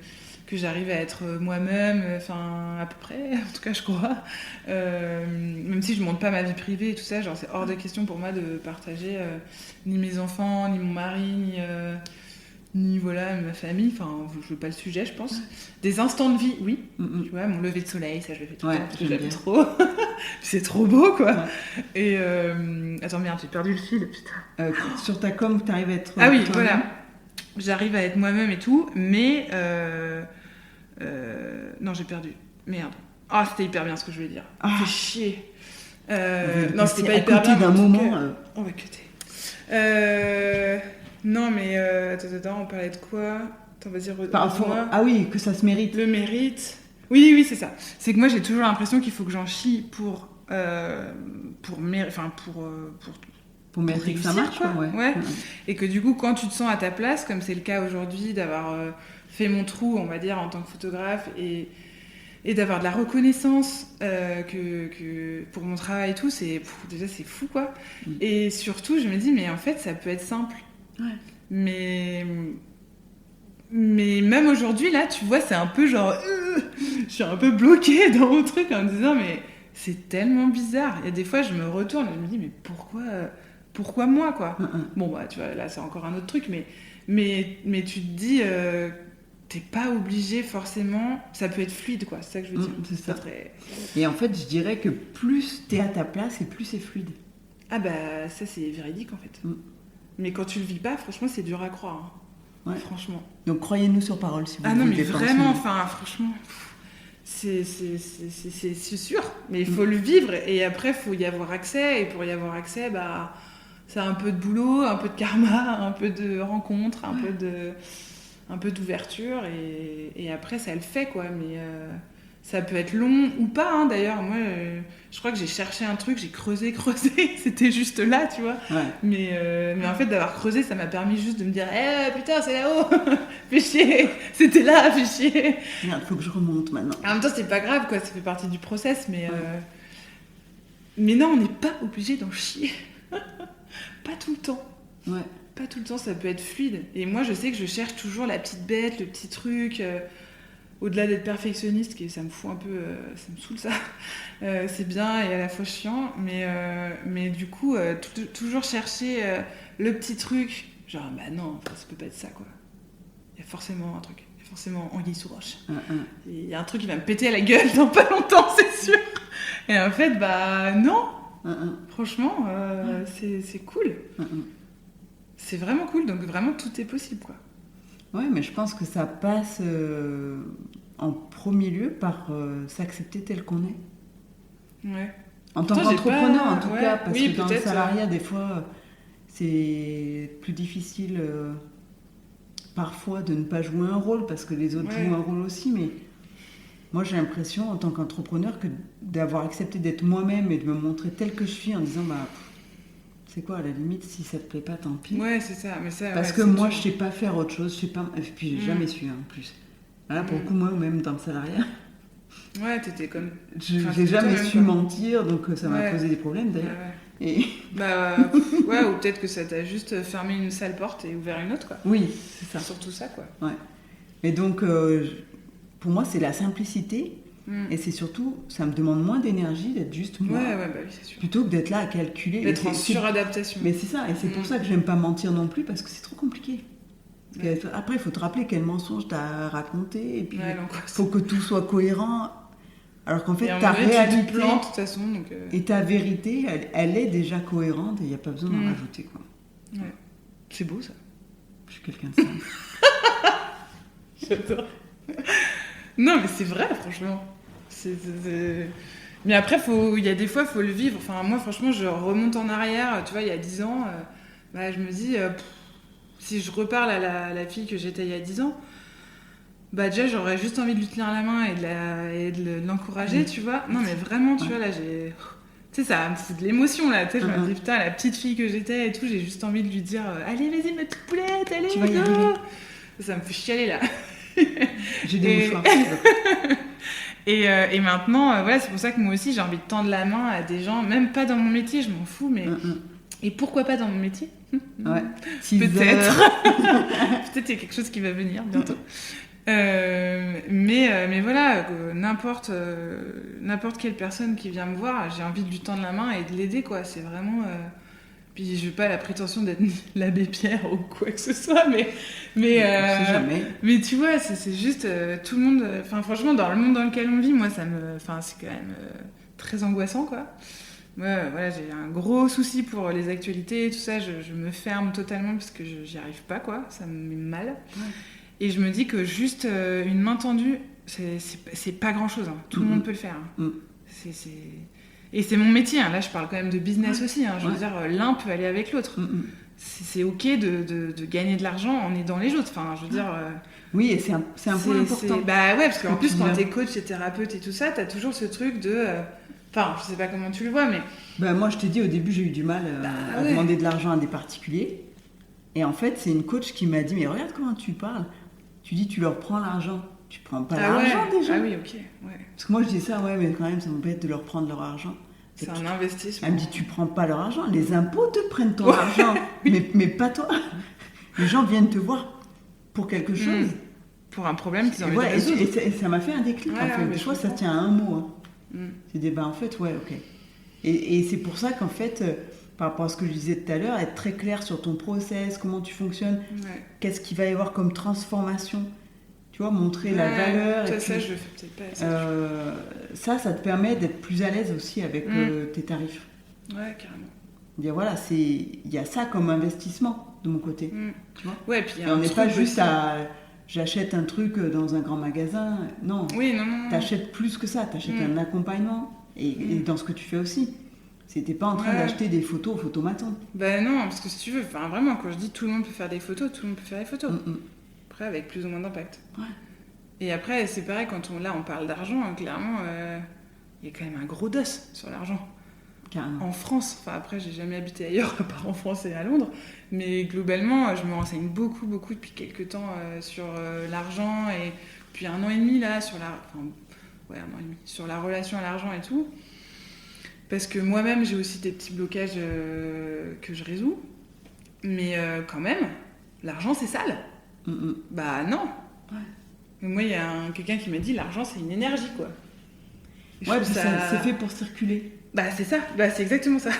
[SPEAKER 1] j'arrive à être moi-même, enfin à peu près, en tout cas je crois. Même si je ne montre pas ma vie privée et tout ça, genre c'est hors de question pour moi de partager ni mes enfants, ni mon mari, ni voilà, ma famille. Enfin, je veux pas le sujet, je pense. Des instants de vie, oui. Tu vois, mon lever de soleil, ça je le fais tout le temps, parce que j'aime trop. C'est trop beau, quoi. Et attends, merde, j'ai perdu le fil, putain.
[SPEAKER 2] Sur ta com, tu arrives à être...
[SPEAKER 1] Ah oui, voilà. J'arrive à être moi-même et tout, mais... non, j'ai perdu. Merde. Ah, c'était hyper bien ce que je voulais dire. Fais chier. Non, c'était pas hyper bien.
[SPEAKER 2] D'un moment...
[SPEAKER 1] On va cuter. Non, mais... Attends, on parlait de quoi? Attends, vas-y,
[SPEAKER 2] redis-moi. Ah oui, que ça se mérite.
[SPEAKER 1] Le mérite. Oui, c'est ça. C'est que moi, j'ai toujours l'impression qu'il faut que j'en chie pour
[SPEAKER 2] mériter que ça marche, quoi.
[SPEAKER 1] Ouais. Et que du coup, quand tu te sens à ta place, comme c'est le cas aujourd'hui, d'avoir fait mon trou, on va dire, en tant que photographe, et et d'avoir de la reconnaissance pour mon travail et tout, déjà c'est fou quoi. Et surtout, je me dis, mais en fait, ça peut être simple.
[SPEAKER 2] Ouais.
[SPEAKER 1] Mais même aujourd'hui, là, tu vois, c'est un peu genre... je suis un peu bloquée dans mon truc en me disant, mais c'est tellement bizarre. Il y a des fois, je me retourne et je me dis, mais pourquoi moi, quoi? Bon, bah, tu vois, là, c'est encore un autre truc, mais tu te dis... t'es pas obligé forcément, ça peut être fluide quoi, c'est ça que je veux dire.
[SPEAKER 2] C'est ça. Et en fait, je dirais que plus t'es à ta place et plus c'est fluide.
[SPEAKER 1] Ah bah ça c'est véridique en fait. Mais quand tu le vis pas, franchement c'est dur à croire. Hein. Ouais. Franchement.
[SPEAKER 2] Donc croyez-nous sur parole si vous voulez.
[SPEAKER 1] Ah non mais vraiment, enfin franchement, c'est sûr. Mais il faut le vivre et après il faut y avoir accès et pour y avoir accès, bah c'est un peu de boulot, un peu de karma, un peu de rencontres, un peu d'ouverture et après ça le fait quoi, mais ça peut être long ou pas hein. D'ailleurs moi je crois que j'ai cherché un truc, j'ai creusé c'était juste là tu vois, mais en fait d'avoir creusé ça m'a permis juste de me dire putain c'est là-haut fais chier, c'était là, fais chier,
[SPEAKER 2] merde, faut que je remonte maintenant.
[SPEAKER 1] En même temps c'est pas grave quoi, ça fait partie du process mais non on n'est pas obligé d'en chier pas tout le temps. Pas tout le temps, ça peut être fluide. Et moi, je sais que je cherche toujours la petite bête, le petit truc. Au-delà d'être perfectionniste, ça me fout un peu... ça me saoule, ça. C'est bien et à la fois chiant. Mais du coup, toujours chercher le petit truc. Genre, bah non, ça peut pas être ça, quoi. Il y a forcément un truc. Il y a forcément anguille sous roche. Il y a un truc qui va me péter à la gueule dans pas longtemps, c'est sûr. Et en fait, bah non. Franchement, c'est cool. C'est vraiment cool, donc vraiment tout est possible quoi.
[SPEAKER 2] Ouais, mais je pense que ça passe en premier lieu par s'accepter tel qu'on est.
[SPEAKER 1] Ouais.
[SPEAKER 2] En tant qu'entrepreneur en tout cas, parce que dans le salariat des fois c'est plus difficile parfois de ne pas jouer un rôle parce que les autres jouent un rôle aussi, mais moi j'ai l'impression en tant qu'entrepreneur que d'avoir accepté d'être moi-même et de me montrer tel que je suis en disant bah c'est quoi à la limite si ça te plaît pas tant pis.
[SPEAKER 1] Ouais c'est ça, mais ça
[SPEAKER 2] parce que moi je sais pas faire autre chose, je sais pas et puis j'ai jamais su en plus. Voilà pour le coup moi même dans le salariat.
[SPEAKER 1] Ouais t'étais comme.
[SPEAKER 2] J'ai jamais su mentir donc ça m'a posé des problèmes d'ailleurs. Et...
[SPEAKER 1] Bah ouais ou peut-être que ça t'a juste fermé une sale porte et ouvert une autre quoi.
[SPEAKER 2] Oui c'est ça.
[SPEAKER 1] Surtout ça quoi.
[SPEAKER 2] Ouais. Et donc pour moi c'est la simplicité. Et c'est surtout, ça me demande moins d'énergie d'être juste moi,
[SPEAKER 1] bah oui, c'est sûr.
[SPEAKER 2] plutôt que d'être là à calculer.
[SPEAKER 1] D'être en suradaptation.
[SPEAKER 2] Mais c'est ça, et c'est pour ça que j'aime pas mentir non plus, parce que c'est trop compliqué. Après, il faut te rappeler quel mensonge t'as raconté, et puis il faut que tout soit cohérent. Alors qu'en fait, ta réalité,
[SPEAKER 1] tu te plantes, de toute façon, donc
[SPEAKER 2] et ta vérité, elle est déjà cohérente, et il n'y a pas besoin d'en rajouter. Quoi.
[SPEAKER 1] Ouais. C'est beau ça.
[SPEAKER 2] Je suis quelqu'un de simple.
[SPEAKER 1] J'adore. Non, mais c'est vrai, franchement. Mais après, il y a des fois, il faut le vivre. Enfin, moi, franchement, je remonte en arrière. Tu vois, il y a 10 ans, je me dis, si je reparle à la fille que j'étais il y a 10 ans, bah déjà, j'aurais juste envie de lui tenir la main et de l'encourager, tu vois. Non, mais vraiment, tu vois, là, j'ai... Tu sais, ça me fout de l'émotion, là. Tu sais, je me dis, putain, la petite fille que j'étais et tout, j'ai juste envie de lui dire, allez, vas-y, ma petite poulette, allez,
[SPEAKER 2] tu vas y arriver.
[SPEAKER 1] Ça me fait chialer, là.
[SPEAKER 2] J'ai des mouchoirs.
[SPEAKER 1] Et maintenant, voilà, c'est pour ça que moi aussi, j'ai envie de tendre la main à des gens, même pas dans mon métier, je m'en fous, mais... Et pourquoi pas dans mon métier?
[SPEAKER 2] Ouais.
[SPEAKER 1] Peut-être. Peut-être il y a quelque chose qui va venir bientôt. Mais voilà, n'importe quelle personne qui vient me voir, j'ai envie de lui tendre la main et de l'aider, quoi. C'est vraiment... Puis je n'ai pas la prétention d'être l'abbé Pierre ou quoi que ce soit, mais
[SPEAKER 2] jamais.
[SPEAKER 1] Mais tu vois, c'est juste tout le monde. Enfin, franchement, dans le monde dans lequel on vit, moi, c'est quand même très angoissant, quoi. Moi, voilà, j'ai un gros souci pour les actualités et tout ça. Je me ferme totalement parce que j'y arrive pas, quoi. Ça me met mal. Ouais. Et je me dis que juste une main tendue, c'est pas grand-chose. Hein. Tout le monde peut le faire. Hein. Et c'est mon métier, hein. Là je parle quand même de business aussi, hein. Je veux dire, l'un peut aller avec l'autre. C'est ok de gagner de l'argent en aidant les autres, enfin je veux dire...
[SPEAKER 2] Oui, et c'est un point important.
[SPEAKER 1] Bah ouais, parce qu'en plus quand t'es coach et thérapeute et tout ça, t'as toujours ce truc de... Enfin, je sais pas comment tu le vois, mais...
[SPEAKER 2] Bah moi je t'ai dit, au début j'ai eu du mal à demander de l'argent à des particuliers. Et en fait c'est une coach qui m'a dit, mais regarde comment tu parles. Tu dis, tu leur prends l'argent. Tu prends pas l'argent des gens.
[SPEAKER 1] Ah oui, ok. Ouais.
[SPEAKER 2] Parce que moi, je dis ça, ouais, mais quand même, ça m'embête de leur prendre leur argent.
[SPEAKER 1] C'est un investissement.
[SPEAKER 2] Elle me dit, tu prends pas leur argent. Les impôts te prennent ton argent, mais pas toi. Les gens viennent te voir pour quelque chose.
[SPEAKER 1] Pour un problème qu'ils ont envie de résoudre.
[SPEAKER 2] Et ça m'a fait un déclic, en fait. Des fois, ça tient à un mot. Hein. C'est des, en fait, ouais, ok. Et c'est pour ça qu'en fait, par rapport à ce que je disais tout à l'heure, être très clair sur ton process, comment tu fonctionnes, qu'est-ce qu'il va y avoir comme transformation, tu vois, montrer la valeur.
[SPEAKER 1] Ça,
[SPEAKER 2] et puis,
[SPEAKER 1] je le fais peut-être pas.
[SPEAKER 2] Ça te permet d'être plus à l'aise aussi avec tes tarifs.
[SPEAKER 1] Ouais, carrément.
[SPEAKER 2] Dire voilà, il y a ça comme investissement de mon côté. Tu vois.
[SPEAKER 1] Ouais, puis
[SPEAKER 2] on n'est pas juste j'achète un truc dans un grand magasin. Non.
[SPEAKER 1] Oui, non.
[SPEAKER 2] T'achètes plus que ça. T'achètes un accompagnement et dans ce que tu fais aussi. T'es pas en train d'acheter des photos au photomaton.
[SPEAKER 1] Ben non, parce que si tu veux, vraiment, quand je dis tout le monde peut faire des photos, tout le monde peut faire des photos. Après, avec plus ou moins d'impact.
[SPEAKER 2] Ouais.
[SPEAKER 1] Et après, c'est pareil, quand on parle d'argent, hein, clairement, il y a quand même un gros dos sur l'argent.
[SPEAKER 2] Carrément.
[SPEAKER 1] En France, enfin après, j'ai jamais habité ailleurs, à part en France et à Londres, mais globalement, je me renseigne beaucoup depuis quelques temps sur l'argent, et depuis 1 an et demi, là, sur 1 an et demi, sur la relation à l'argent et tout. Parce que moi-même, j'ai aussi des petits blocages que je résous. Mais quand même, l'argent, c'est sale. Bah non.
[SPEAKER 2] Ouais.
[SPEAKER 1] Mais moi, il y a quelqu'un qui m'a dit, l'argent, c'est une énergie, quoi.
[SPEAKER 2] Ouais, puis c'est fait pour circuler.
[SPEAKER 1] Bah c'est ça. Bah c'est exactement ça.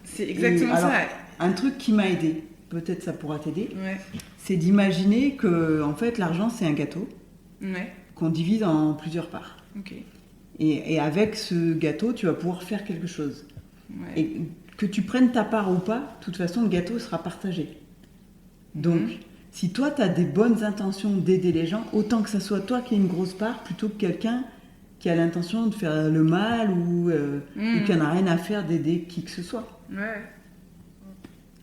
[SPEAKER 1] C'est exactement ça.
[SPEAKER 2] Un truc qui m'a aidé, peut-être ça pourra t'aider, c'est d'imaginer que, en fait, l'argent, c'est un gâteau qu'on divise en plusieurs parts.
[SPEAKER 1] Ok.
[SPEAKER 2] Et avec ce gâteau, tu vas pouvoir faire quelque chose. Et que tu prennes ta part ou pas, de toute façon, le gâteau sera partagé. Donc, si toi, tu as des bonnes intentions d'aider les gens, autant que ça soit toi qui aies une grosse part, plutôt que quelqu'un qui a l'intention de faire le mal ou qui n'en a rien à faire d'aider qui que ce soit.
[SPEAKER 1] Ouais.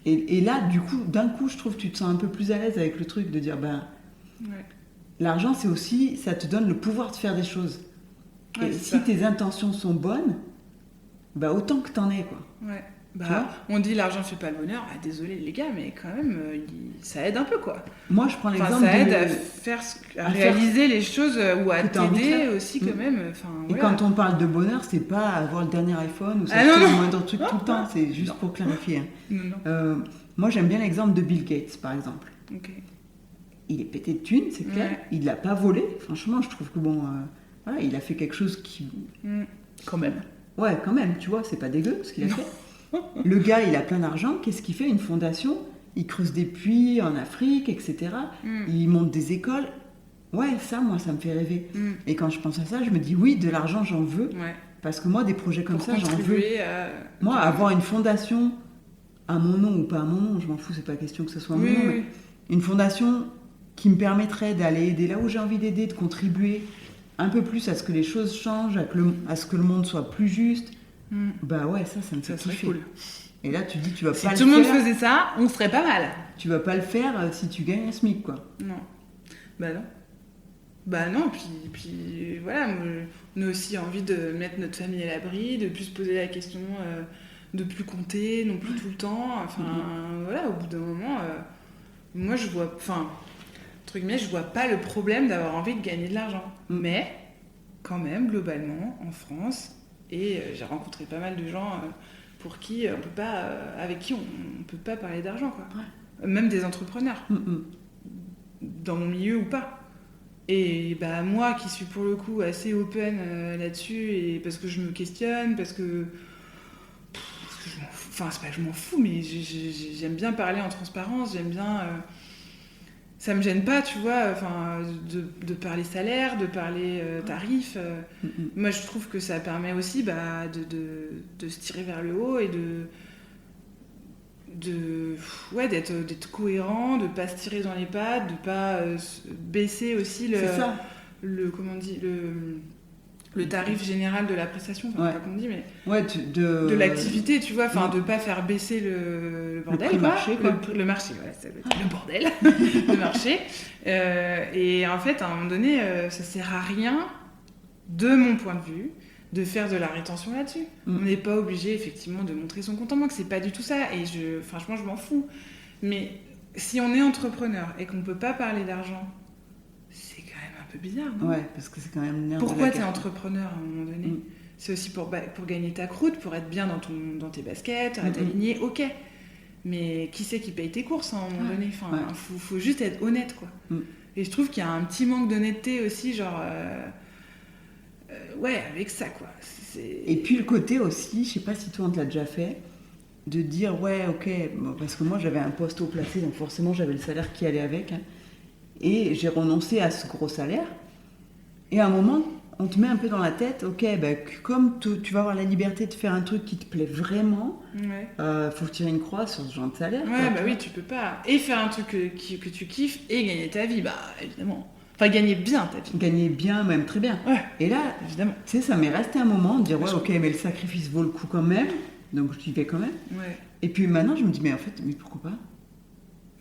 [SPEAKER 2] Et là, du coup, d'un coup, je trouve que tu te sens un peu plus à l'aise avec le truc de dire, l'argent, c'est aussi, ça te donne le pouvoir de faire des choses. Et si tes intentions sont bonnes, autant que t'en aies, quoi.
[SPEAKER 1] Ouais. On dit l'argent fait pas le bonheur. Ah, désolé les gars, mais quand même, ça aide un peu, quoi.
[SPEAKER 2] Moi, je prends l'exemple
[SPEAKER 1] ça aide à réaliser les choses ou à t'aider aussi, quand même.
[SPEAKER 2] Et quand on parle de bonheur, c'est pas avoir le dernier iPhone ou s'acheter le moindre truc tout le temps. C'est juste pour clarifier. Moi, j'aime bien l'exemple de Bill Gates, par exemple.
[SPEAKER 1] Okay.
[SPEAKER 2] Il est pété de thunes, c'est clair. Il l'a pas volé. Franchement, je trouve que il a fait quelque chose qui...
[SPEAKER 1] Quand même.
[SPEAKER 2] Ouais, quand même, tu vois, c'est pas dégueu ce qu'il a fait. Le gars, il a plein d'argent, qu'est-ce qu'il fait? Une fondation, il creuse des puits en Afrique, etc. Il monte des écoles. Ouais, ça, moi, ça me fait rêver. Et quand je pense à ça, je me dis, oui, de l'argent, j'en veux. Parce que moi, des projets comme ça, j'en veux. Moi, avoir une fondation à mon nom ou pas à mon nom, je m'en fous, c'est pas question que ce soit à mon nom, mais une fondation qui me permettrait d'aller aider là où j'ai envie d'aider, de contribuer un peu plus à ce que les choses changent, à ce que le monde soit plus juste. Bah ouais, ça me fait kiffer. Cool. Et là, tu dis, tu vas pas le faire.
[SPEAKER 1] Si tout le monde faisait ça, on serait pas mal.
[SPEAKER 2] Tu vas pas le faire si tu gagnes un SMIC, quoi.
[SPEAKER 1] Non. Bah non, puis voilà, on a aussi envie de mettre notre famille à l'abri, de plus se poser la question, de plus compter non plus tout le temps. Enfin, voilà, au bout d'un moment, moi je vois, entre guillemets, je vois pas le problème d'avoir envie de gagner de l'argent. Mais, quand même, globalement, en France, et j'ai rencontré pas mal de gens pour qui on peut pas, avec qui on peut pas parler d'argent, quoi. Même des entrepreneurs, dans mon milieu ou pas. Et moi qui suis pour le coup assez open là-dessus, et parce que je me questionne, parce que je m'en fous, c'est pas que je m'en fous, mais j'aime bien parler en transparence, j'aime bien... ça me gêne pas, tu vois, de parler salaire, de parler tarifs. Moi, je trouve que ça permet aussi de se tirer vers le haut et d'être cohérent, de pas se tirer dans les pattes, de pas baisser aussi le tarif général de la prestation, pas qu'on dit, mais de l'activité, tu vois, de pas faire baisser le bordel,
[SPEAKER 2] le marché,
[SPEAKER 1] le marché, le bordel, le marché. Et en fait, à un moment donné, ça sert à rien, de mon point de vue, de faire de la rétention là-dessus. On n'est pas obligé, effectivement, de montrer son compte en banque, c'est pas du tout ça, et franchement, je m'en fous. Mais si on est entrepreneur et qu'on peut pas parler d'argent, c'est quand même un un peu bizarre, non?
[SPEAKER 2] Ouais, parce que c'est quand même le nerf de
[SPEAKER 1] Pourquoi
[SPEAKER 2] la
[SPEAKER 1] t'es
[SPEAKER 2] guerre.
[SPEAKER 1] entrepreneur à un moment donné?
[SPEAKER 2] Mm.
[SPEAKER 1] C'est aussi pour gagner ta croûte, pour être bien dans tes baskets, être
[SPEAKER 2] Mm.
[SPEAKER 1] aligné, ok. Mais qui c'est qui paye tes courses à un moment donné? Enfin,
[SPEAKER 2] Ouais.
[SPEAKER 1] faut juste être honnête, quoi.
[SPEAKER 2] Mm.
[SPEAKER 1] Et je trouve qu'il y a un petit manque d'honnêteté aussi, genre... ouais, avec ça, quoi.
[SPEAKER 2] Et puis le côté aussi, je sais pas si toi on te l'a déjà fait, de dire ouais, ok, bon, parce que moi j'avais un poste haut placé, donc forcément j'avais le salaire qui allait avec, hein, et j'ai renoncé à ce gros salaire. Et à un moment, on te met un peu dans la tête, ok, bah, comme tu vas avoir la liberté de faire un truc qui te plaît vraiment,
[SPEAKER 1] Ouais.
[SPEAKER 2] faut tirer une croix sur ce genre de salaire.
[SPEAKER 1] Ouais,
[SPEAKER 2] quoi,
[SPEAKER 1] bah
[SPEAKER 2] tu
[SPEAKER 1] oui,
[SPEAKER 2] vois.
[SPEAKER 1] tu peux pas. Et faire un truc que tu kiffes et gagner ta vie, bah évidemment. Enfin, gagner bien ta vie.
[SPEAKER 2] Gagner bien, même très bien.
[SPEAKER 1] Ouais,
[SPEAKER 2] Et là,
[SPEAKER 1] évidemment.
[SPEAKER 2] tu sais, ça m'est resté un moment de dire ouais,
[SPEAKER 1] Je-
[SPEAKER 2] ok, mais le sacrifice vaut le coup quand même, donc j'y vais quand même.
[SPEAKER 1] Ouais.
[SPEAKER 2] Et puis maintenant, je me dis, mais en fait, mais pourquoi pas?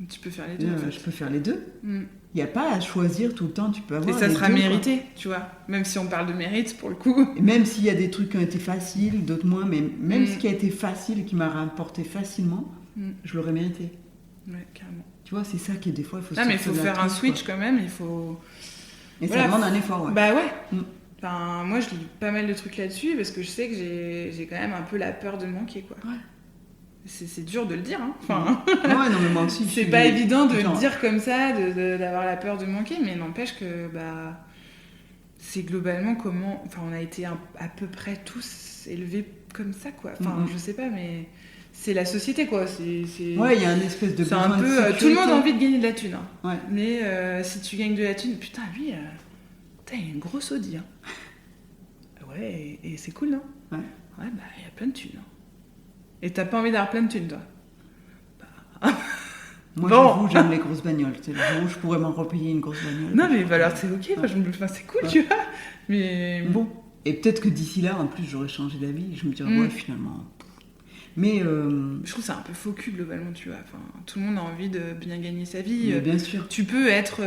[SPEAKER 1] Tu peux faire les deux, en fait.
[SPEAKER 2] Je peux faire les deux.
[SPEAKER 1] Mm.
[SPEAKER 2] Il n'y a pas à choisir tout le temps, tu peux
[SPEAKER 1] Et
[SPEAKER 2] avoir
[SPEAKER 1] ça
[SPEAKER 2] les
[SPEAKER 1] sera
[SPEAKER 2] deux, quoi.
[SPEAKER 1] mérité, tu vois. Même si on parle de mérite, pour le coup.
[SPEAKER 2] Et même s'il y a des trucs qui ont été faciles, d'autres moins, mais même
[SPEAKER 1] Mm.
[SPEAKER 2] ce qui a été facile et qui m'a rapporté facilement,
[SPEAKER 1] Mm.
[SPEAKER 2] je l'aurais mérité.
[SPEAKER 1] Ouais, carrément.
[SPEAKER 2] Tu vois, c'est ça qui est des fois, il faut
[SPEAKER 1] Non, mais il
[SPEAKER 2] sortir
[SPEAKER 1] faut
[SPEAKER 2] de la
[SPEAKER 1] faire un
[SPEAKER 2] trousse,
[SPEAKER 1] switch
[SPEAKER 2] quoi.
[SPEAKER 1] quand même, il faut...
[SPEAKER 2] Et
[SPEAKER 1] Voilà.
[SPEAKER 2] ça demande un effort, ouais.
[SPEAKER 1] Bah ouais.
[SPEAKER 2] Mm.
[SPEAKER 1] Enfin, moi, je lis pas mal de trucs là-dessus parce que je sais que j'ai quand même un peu la peur de manquer, quoi.
[SPEAKER 2] Ouais.
[SPEAKER 1] C'est dur de le dire, hein. Enfin,
[SPEAKER 2] Ouais, non, mais moi aussi. je
[SPEAKER 1] c'est
[SPEAKER 2] suis
[SPEAKER 1] pas
[SPEAKER 2] des-
[SPEAKER 1] évident de
[SPEAKER 2] genre,
[SPEAKER 1] le dire comme ça, d'avoir la peur de manquer, mais n'empêche que bah, c'est globalement comment. Enfin, on a été à peu près tous élevés comme ça, quoi. Enfin,
[SPEAKER 2] Mhm.
[SPEAKER 1] je sais pas, mais c'est la société, quoi.
[SPEAKER 2] Ouais, il y a un espèce de
[SPEAKER 1] c'est
[SPEAKER 2] besoin
[SPEAKER 1] un peu.
[SPEAKER 2] de
[SPEAKER 1] Tout le
[SPEAKER 2] sécurité.
[SPEAKER 1] monde a envie de gagner de la thune, hein.
[SPEAKER 2] Ouais.
[SPEAKER 1] Mais si tu gagnes de la thune, putain, lui, putain, il a une grosse Audi, hein. Ouais, et c'est cool, non?
[SPEAKER 2] Ouais.
[SPEAKER 1] Ouais, bah, il y a plein de thunes. Hein. Et t'as pas envie d'avoir plein de thunes, toi?
[SPEAKER 2] Moi,
[SPEAKER 1] Bon.
[SPEAKER 2] j'avoue, j'aime les grosses bagnoles. C'est le jour où je pourrais m'en repayer une grosse bagnole.
[SPEAKER 1] Non, mais alors c'est ok, enfin, c'est cool,
[SPEAKER 2] Ouais.
[SPEAKER 1] tu vois. Mais
[SPEAKER 2] Mm.
[SPEAKER 1] bon.
[SPEAKER 2] Et peut-être que d'ici là, en plus, j'aurais changé d'avis. Je me dirais,
[SPEAKER 1] Mm.
[SPEAKER 2] ouais, finalement. Mais,
[SPEAKER 1] Je trouve que c'est un peu faux cul, globalement, tu vois. Enfin, tout le monde a envie de bien gagner sa vie.
[SPEAKER 2] mais bien sûr.
[SPEAKER 1] Tu peux être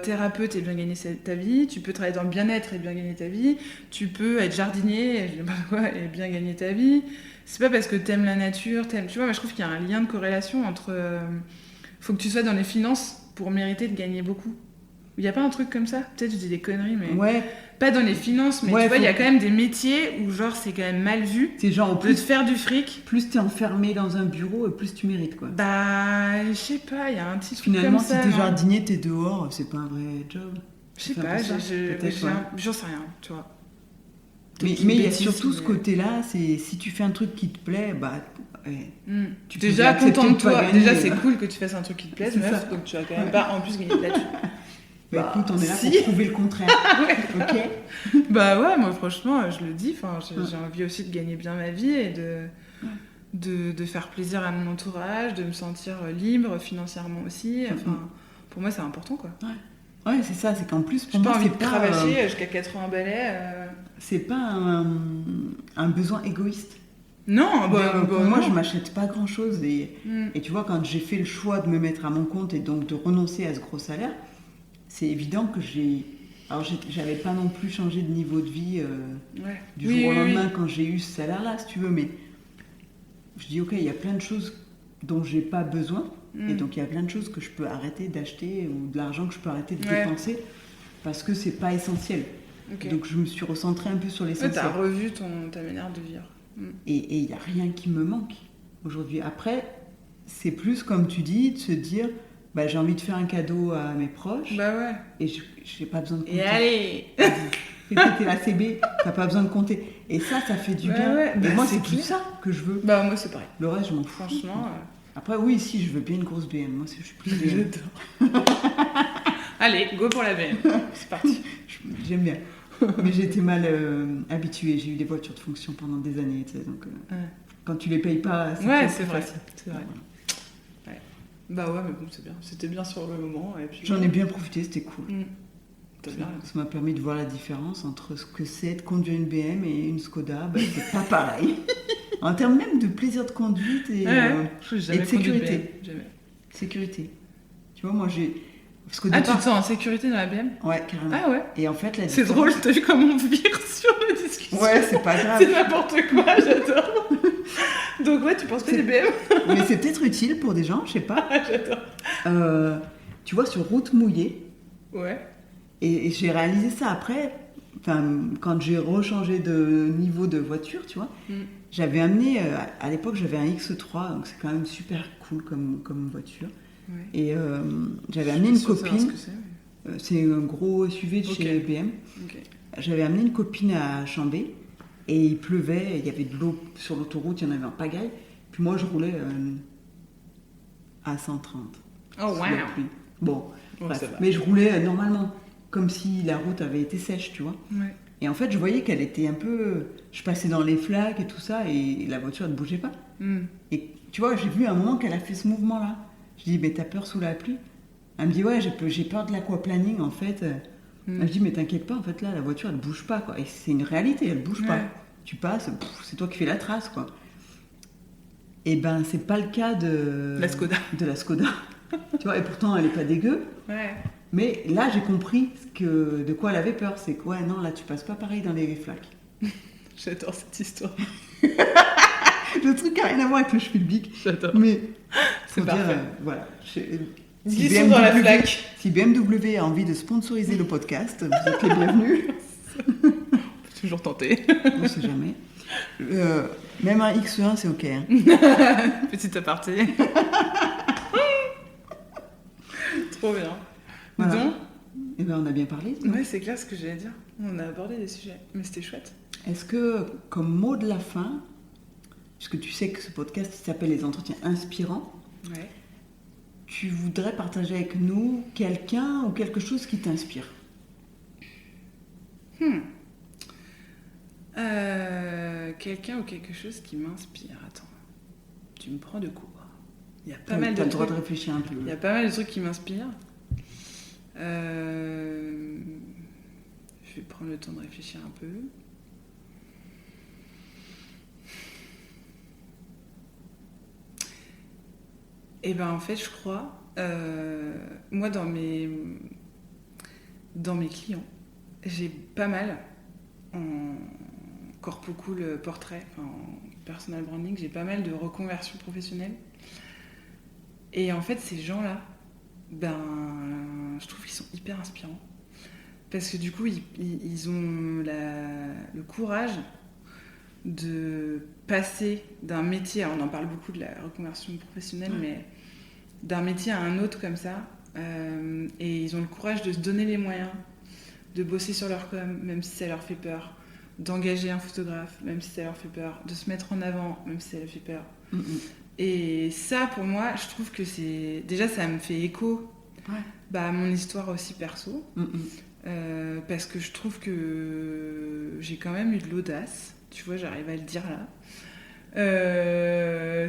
[SPEAKER 1] thérapeute et bien gagner ta vie. Tu peux travailler dans le bien-être et bien gagner ta vie. Tu peux être jardinier et, je sais pas quoi, et bien gagner ta vie. C'est pas parce que t'aimes la nature, tu vois, mais je trouve qu'il y a un lien de corrélation entre... faut que tu sois dans les finances pour mériter de gagner beaucoup. Il n'y a pas un truc comme ça? Peut-être je dis des conneries, mais...
[SPEAKER 2] Ouais,
[SPEAKER 1] Pas dans les finances, mais
[SPEAKER 2] Ouais,
[SPEAKER 1] tu vois, il y a
[SPEAKER 2] faut-
[SPEAKER 1] quand même des métiers où genre c'est quand même mal vu
[SPEAKER 2] c'est genre, au
[SPEAKER 1] de te
[SPEAKER 2] plus,
[SPEAKER 1] faire du fric.
[SPEAKER 2] plus t'es enfermé dans un bureau, et plus tu mérites, quoi.
[SPEAKER 1] Bah, je sais pas, il y a un petit truc
[SPEAKER 2] Finalement,
[SPEAKER 1] comme
[SPEAKER 2] si
[SPEAKER 1] ça.
[SPEAKER 2] t'es
[SPEAKER 1] non
[SPEAKER 2] jardinier, t'es dehors, c'est pas un vrai job.
[SPEAKER 1] Je sais
[SPEAKER 2] C'est un
[SPEAKER 1] pas,
[SPEAKER 2] peu ça, peut-être, ouais.
[SPEAKER 1] j'en sais rien, tu vois.
[SPEAKER 2] Mais
[SPEAKER 1] Peut-être
[SPEAKER 2] il y a
[SPEAKER 1] bêtise,
[SPEAKER 2] surtout ce
[SPEAKER 1] mais-
[SPEAKER 2] côté-là, c'est si tu fais un truc qui te plaît, bah, ouais,
[SPEAKER 1] Hmm.
[SPEAKER 2] tu peux
[SPEAKER 1] Déjà,
[SPEAKER 2] accepter
[SPEAKER 1] content de
[SPEAKER 2] de pas
[SPEAKER 1] toi.
[SPEAKER 2] gagner,
[SPEAKER 1] Déjà, c'est
[SPEAKER 2] là.
[SPEAKER 1] cool que tu fasses un truc qui te plaise,
[SPEAKER 2] C'est
[SPEAKER 1] meuf,
[SPEAKER 2] ça.
[SPEAKER 1] donc tu vas quand même
[SPEAKER 2] Ouais.
[SPEAKER 1] pas en plus gagner de la thune.
[SPEAKER 2] Bah, écoute, on est là
[SPEAKER 1] si.
[SPEAKER 2] pour prouver le contraire. Ok.
[SPEAKER 1] Bah ouais, moi franchement, je le dis, enfin,
[SPEAKER 2] Ouais.
[SPEAKER 1] j'ai envie aussi de gagner bien ma vie et de faire plaisir à mon entourage, de me sentir libre financièrement aussi. Enfin, pour moi, c'est important, quoi.
[SPEAKER 2] Ouais, c'est ça, c'est qu'en plus,
[SPEAKER 1] J'ai
[SPEAKER 2] pour
[SPEAKER 1] pas
[SPEAKER 2] moi,
[SPEAKER 1] envie
[SPEAKER 2] c'est
[SPEAKER 1] de
[SPEAKER 2] pas,
[SPEAKER 1] cravacher jusqu'à 80 balais.
[SPEAKER 2] c'est pas un besoin égoïste.
[SPEAKER 1] Non, bah,
[SPEAKER 2] Pour
[SPEAKER 1] bah,
[SPEAKER 2] moi,
[SPEAKER 1] non.
[SPEAKER 2] je m'achète pas grand-chose.
[SPEAKER 1] Hmm.
[SPEAKER 2] Et tu vois, quand j'ai fait le choix de me mettre à mon compte et donc de renoncer à ce gros salaire, c'est évident que j'avais pas non plus changé de niveau de vie
[SPEAKER 1] Ouais.
[SPEAKER 2] du
[SPEAKER 1] Oui,
[SPEAKER 2] jour au
[SPEAKER 1] oui, oui.
[SPEAKER 2] lendemain quand j'ai eu ce salaire-là, si tu veux. Mais je dis, ok, il y a plein de choses dont j'ai pas besoin.
[SPEAKER 1] Hmm.
[SPEAKER 2] Et donc, il y a plein de choses que je peux arrêter d'acheter ou de l'argent que je peux arrêter de
[SPEAKER 1] Ouais.
[SPEAKER 2] dépenser parce que c'est pas essentiel.
[SPEAKER 1] Ok.
[SPEAKER 2] Donc, je me suis recentrée un peu sur
[SPEAKER 1] Ouais,
[SPEAKER 2] l'essentiel.
[SPEAKER 1] t'as revu ta manière de vivre.
[SPEAKER 2] Et il n'y a rien qui me manque aujourd'hui. Après, c'est plus, comme tu dis, de se dire, bah, j'ai envie de faire un cadeau à mes proches
[SPEAKER 1] Bah ouais.
[SPEAKER 2] et je n'ai pas besoin de compter.
[SPEAKER 1] Et allez.
[SPEAKER 2] T'es la CB, t'as pas besoin de compter. Et ça fait du
[SPEAKER 1] Ouais,
[SPEAKER 2] bien.
[SPEAKER 1] ouais,
[SPEAKER 2] Et
[SPEAKER 1] bah,
[SPEAKER 2] moi,
[SPEAKER 1] c'est
[SPEAKER 2] c'est plus
[SPEAKER 1] clair.
[SPEAKER 2] ça que je veux.
[SPEAKER 1] Bah moi, c'est pareil.
[SPEAKER 2] Le reste, je m'en fous.
[SPEAKER 1] Franchement...
[SPEAKER 2] Après, oui, si, je veux bien une grosse BM. Moi, je suis plus BM.
[SPEAKER 1] J'adore. Allez, go pour la BM. C'est parti.
[SPEAKER 2] J'aime bien. Mais j'ai été mal habituée. J'ai eu des voitures de fonction pendant des années. Tu sais, donc,
[SPEAKER 1] Ouais.
[SPEAKER 2] quand tu les payes pas, c'est
[SPEAKER 1] Ouais,
[SPEAKER 2] toujours
[SPEAKER 1] c'est
[SPEAKER 2] plus
[SPEAKER 1] vrai.
[SPEAKER 2] facile.
[SPEAKER 1] C'est vrai.
[SPEAKER 2] Voilà.
[SPEAKER 1] Bah ouais, mais bon, c'est bien. C'était bien sur le moment. Et puis...
[SPEAKER 2] J'en ai bien profité, c'était cool.
[SPEAKER 1] T'as bien raison.
[SPEAKER 2] Ça m'a permis de voir la différence entre ce que c'est de conduire une BM et une Skoda. Bah, c'est pas pareil. En termes même de plaisir de conduite et
[SPEAKER 1] Je jamais
[SPEAKER 2] de
[SPEAKER 1] conduit de
[SPEAKER 2] sécurité.
[SPEAKER 1] BM, jamais.
[SPEAKER 2] sécurité. Tu vois, moi j'ai. Parce qu'au
[SPEAKER 1] Ah, tu
[SPEAKER 2] départ.
[SPEAKER 1] te sens en sécurité dans la BM?
[SPEAKER 2] Ouais, carrément.
[SPEAKER 1] Ah ouais.
[SPEAKER 2] Et en fait, la
[SPEAKER 1] C'est
[SPEAKER 2] différence-
[SPEAKER 1] drôle, t'as vu comment on vire sur la discussion?
[SPEAKER 2] Ouais, c'est pas grave.
[SPEAKER 1] C'est n'importe quoi, j'adore. Donc ouais, tu penses pas
[SPEAKER 2] C'est-
[SPEAKER 1] des BM?
[SPEAKER 2] Mais c'est peut-être utile pour des gens, je sais pas.
[SPEAKER 1] J'adore.
[SPEAKER 2] Tu vois, sur route mouillée,
[SPEAKER 1] Ouais.
[SPEAKER 2] Et j'ai réalisé ça après, quand j'ai rechangé de niveau de voiture, tu vois. J'avais amené, à l'époque, j'avais un X3, donc c'est quand même super cool comme voiture.
[SPEAKER 1] Ouais.
[SPEAKER 2] Et j'avais amené une copine.
[SPEAKER 1] C'est
[SPEAKER 2] un gros SUV de chez BM.
[SPEAKER 1] Okay.
[SPEAKER 2] J'avais amené une copine à Chambé et il pleuvait, il y avait de l'eau sur l'autoroute, il y en avait en pagaille. Puis moi, je roulais à 130.
[SPEAKER 1] Oh, wow!
[SPEAKER 2] Bon, bref. Mais je roulais normalement, comme si la route avait été sèche, tu vois.
[SPEAKER 1] Ouais.
[SPEAKER 2] Et en fait, je voyais qu'elle était un peu... Je passais dans les flaques et tout ça, et la voiture ne bougeait pas. Et tu vois, j'ai vu à un moment qu'elle a fait ce mouvement-là. Je dis, mais t'as peur sous la pluie? Elle me dit, ouais, j'ai peur de l'aquaplaning, en fait. Je dis, mais t'inquiète pas, en fait, là, la voiture, elle bouge pas, quoi. Et c'est une réalité, elle bouge pas. Tu passes, c'est toi qui fais la trace, quoi. Et ben, c'est pas le cas de la Skoda. Tu vois, et pourtant, elle est pas dégueu.
[SPEAKER 1] Ouais.
[SPEAKER 2] Mais là, j'ai compris de quoi elle avait peur. C'est que, ouais, non, là, tu passes pas pareil dans les flaques.
[SPEAKER 1] J'adore cette histoire.
[SPEAKER 2] Le truc n'a rien à voir avec le Spielbeck.
[SPEAKER 1] J'adore.
[SPEAKER 2] Mais,
[SPEAKER 1] c'est parfait.
[SPEAKER 2] Voilà.
[SPEAKER 1] Si BMW, dans la flaque.
[SPEAKER 2] Si BMW a envie de sponsoriser le podcast, vous êtes les bienvenus.
[SPEAKER 1] On peut toujours tenter.
[SPEAKER 2] On ne sait jamais. Même un X1, c'est OK. Hein.
[SPEAKER 1] Petit aparté. Trop bien.
[SPEAKER 2] Voilà.
[SPEAKER 1] Donc,
[SPEAKER 2] eh ben, on a bien parlé.
[SPEAKER 1] Ouais, c'est clair ce que j'allais dire. On a abordé des sujets, mais c'était chouette.
[SPEAKER 2] Est-ce que, comme mot de la fin, puisque tu sais que ce podcast s'appelle Les Entretiens Inspirants,
[SPEAKER 1] ouais.
[SPEAKER 2] Tu voudrais partager avec nous quelqu'un ou quelque chose qui t'inspire?
[SPEAKER 1] Quelqu'un ou quelque chose qui m'inspire. Attends, tu me prends de court. Il y a pas
[SPEAKER 2] T'as
[SPEAKER 1] mal de
[SPEAKER 2] le
[SPEAKER 1] trucs.
[SPEAKER 2] droit de réfléchir un peu.
[SPEAKER 1] Il y a pas mal de trucs qui m'inspirent. Je vais prendre le temps de réfléchir un peu. Et ben en fait, je crois, moi dans mes clients, j'ai pas mal en corpo cool portrait, en personal branding, j'ai pas mal de reconversions professionnelles. Et en fait, ces gens-là, je trouve qu'ils sont hyper inspirants. Parce que du coup, ils ont le courage de passer d'un métier, alors on en parle beaucoup de la reconversion professionnelle, mais d'un métier à un autre comme ça, et ils ont le courage de se donner les moyens, de bosser sur leur com, même si ça leur fait peur, d'engager un photographe, même si ça leur fait peur, de se mettre en avant, même si ça leur fait peur. Et ça, pour moi, je trouve que c'est... Déjà, ça me fait écho à mon histoire aussi perso, parce que je trouve que j'ai quand même eu de l'audace. Tu vois, j'arrive à le dire là.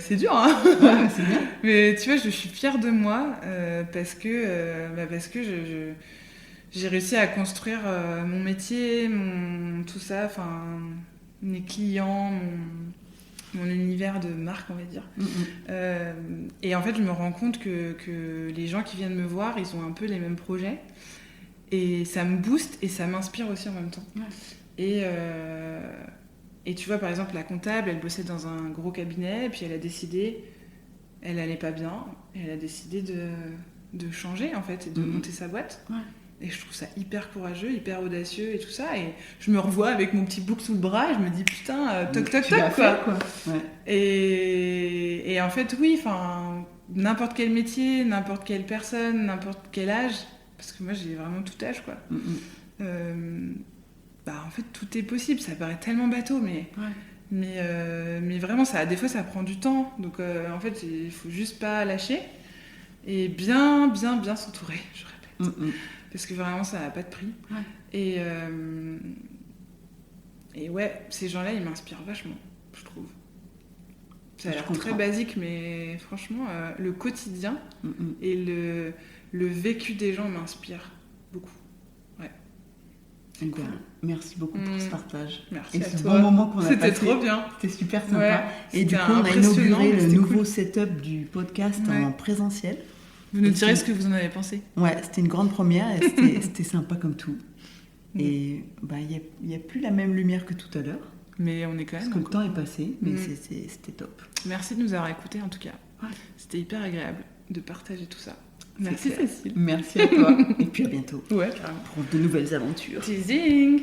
[SPEAKER 1] C'est dur, hein.
[SPEAKER 2] Ouais, c'est bien.
[SPEAKER 1] Mais tu vois, je suis fière de moi parce que j'ai réussi à construire mon métier, tout ça, enfin, mes clients, mon univers de marque, on va dire. Et en fait, je me rends compte que les gens qui viennent me voir, ils ont un peu les mêmes projets. Et ça me booste et ça m'inspire aussi en même temps. Ouais. Et tu vois, par exemple, la comptable, elle bossait dans un gros cabinet, et puis elle a décidé, elle allait pas bien, et elle a décidé de changer, en fait, et de monter sa boîte. Ouais. Et je trouve ça hyper courageux, hyper audacieux et tout ça. Et je me revois avec mon petit bouc sous le bras, et je me dis, putain, toc, toc, toc, quoi.
[SPEAKER 2] Ouais.
[SPEAKER 1] Et en fait, oui, enfin, n'importe quel métier, n'importe quelle personne, n'importe quel âge, parce que moi, j'ai vraiment tout âge, quoi. En fait, tout est possible. Ça paraît tellement bateau, mais vraiment, des fois, ça prend du temps. Donc, en fait, il faut juste pas lâcher et bien s'entourer, je répète. Parce que vraiment, ça n'a pas de prix. Ouais. Et ouais, ces gens-là, ils m'inspirent vachement, je trouve. Ça a l'air très basique, mais franchement, le quotidien et le vécu des gens m'inspirent beaucoup.
[SPEAKER 2] Cool. Merci beaucoup pour ce partage.
[SPEAKER 1] Merci
[SPEAKER 2] et
[SPEAKER 1] à
[SPEAKER 2] ce
[SPEAKER 1] toi.
[SPEAKER 2] Bon moment qu'on a
[SPEAKER 1] C'était
[SPEAKER 2] passé.
[SPEAKER 1] trop bien.
[SPEAKER 2] C'était super sympa.
[SPEAKER 1] Ouais,
[SPEAKER 2] et du coup, on a inauguré le nouveau setup du podcast en présentiel.
[SPEAKER 1] Vous nous direz ce que vous en avez pensé.
[SPEAKER 2] Ouais, c'était une grande première et c'était sympa comme tout. Et il n'y a plus la même lumière que tout à l'heure.
[SPEAKER 1] Mais on est quand même...
[SPEAKER 2] Parce que le temps est passé, mais c'était top.
[SPEAKER 1] Merci de nous avoir écoutés en tout cas. Ouais. C'était hyper agréable de partager tout ça. Merci
[SPEAKER 2] clair.
[SPEAKER 1] Cécile.
[SPEAKER 2] Merci à toi. Et puis à bientôt
[SPEAKER 1] Ouais, carrément.
[SPEAKER 2] pour de nouvelles aventures.
[SPEAKER 1] Teasing.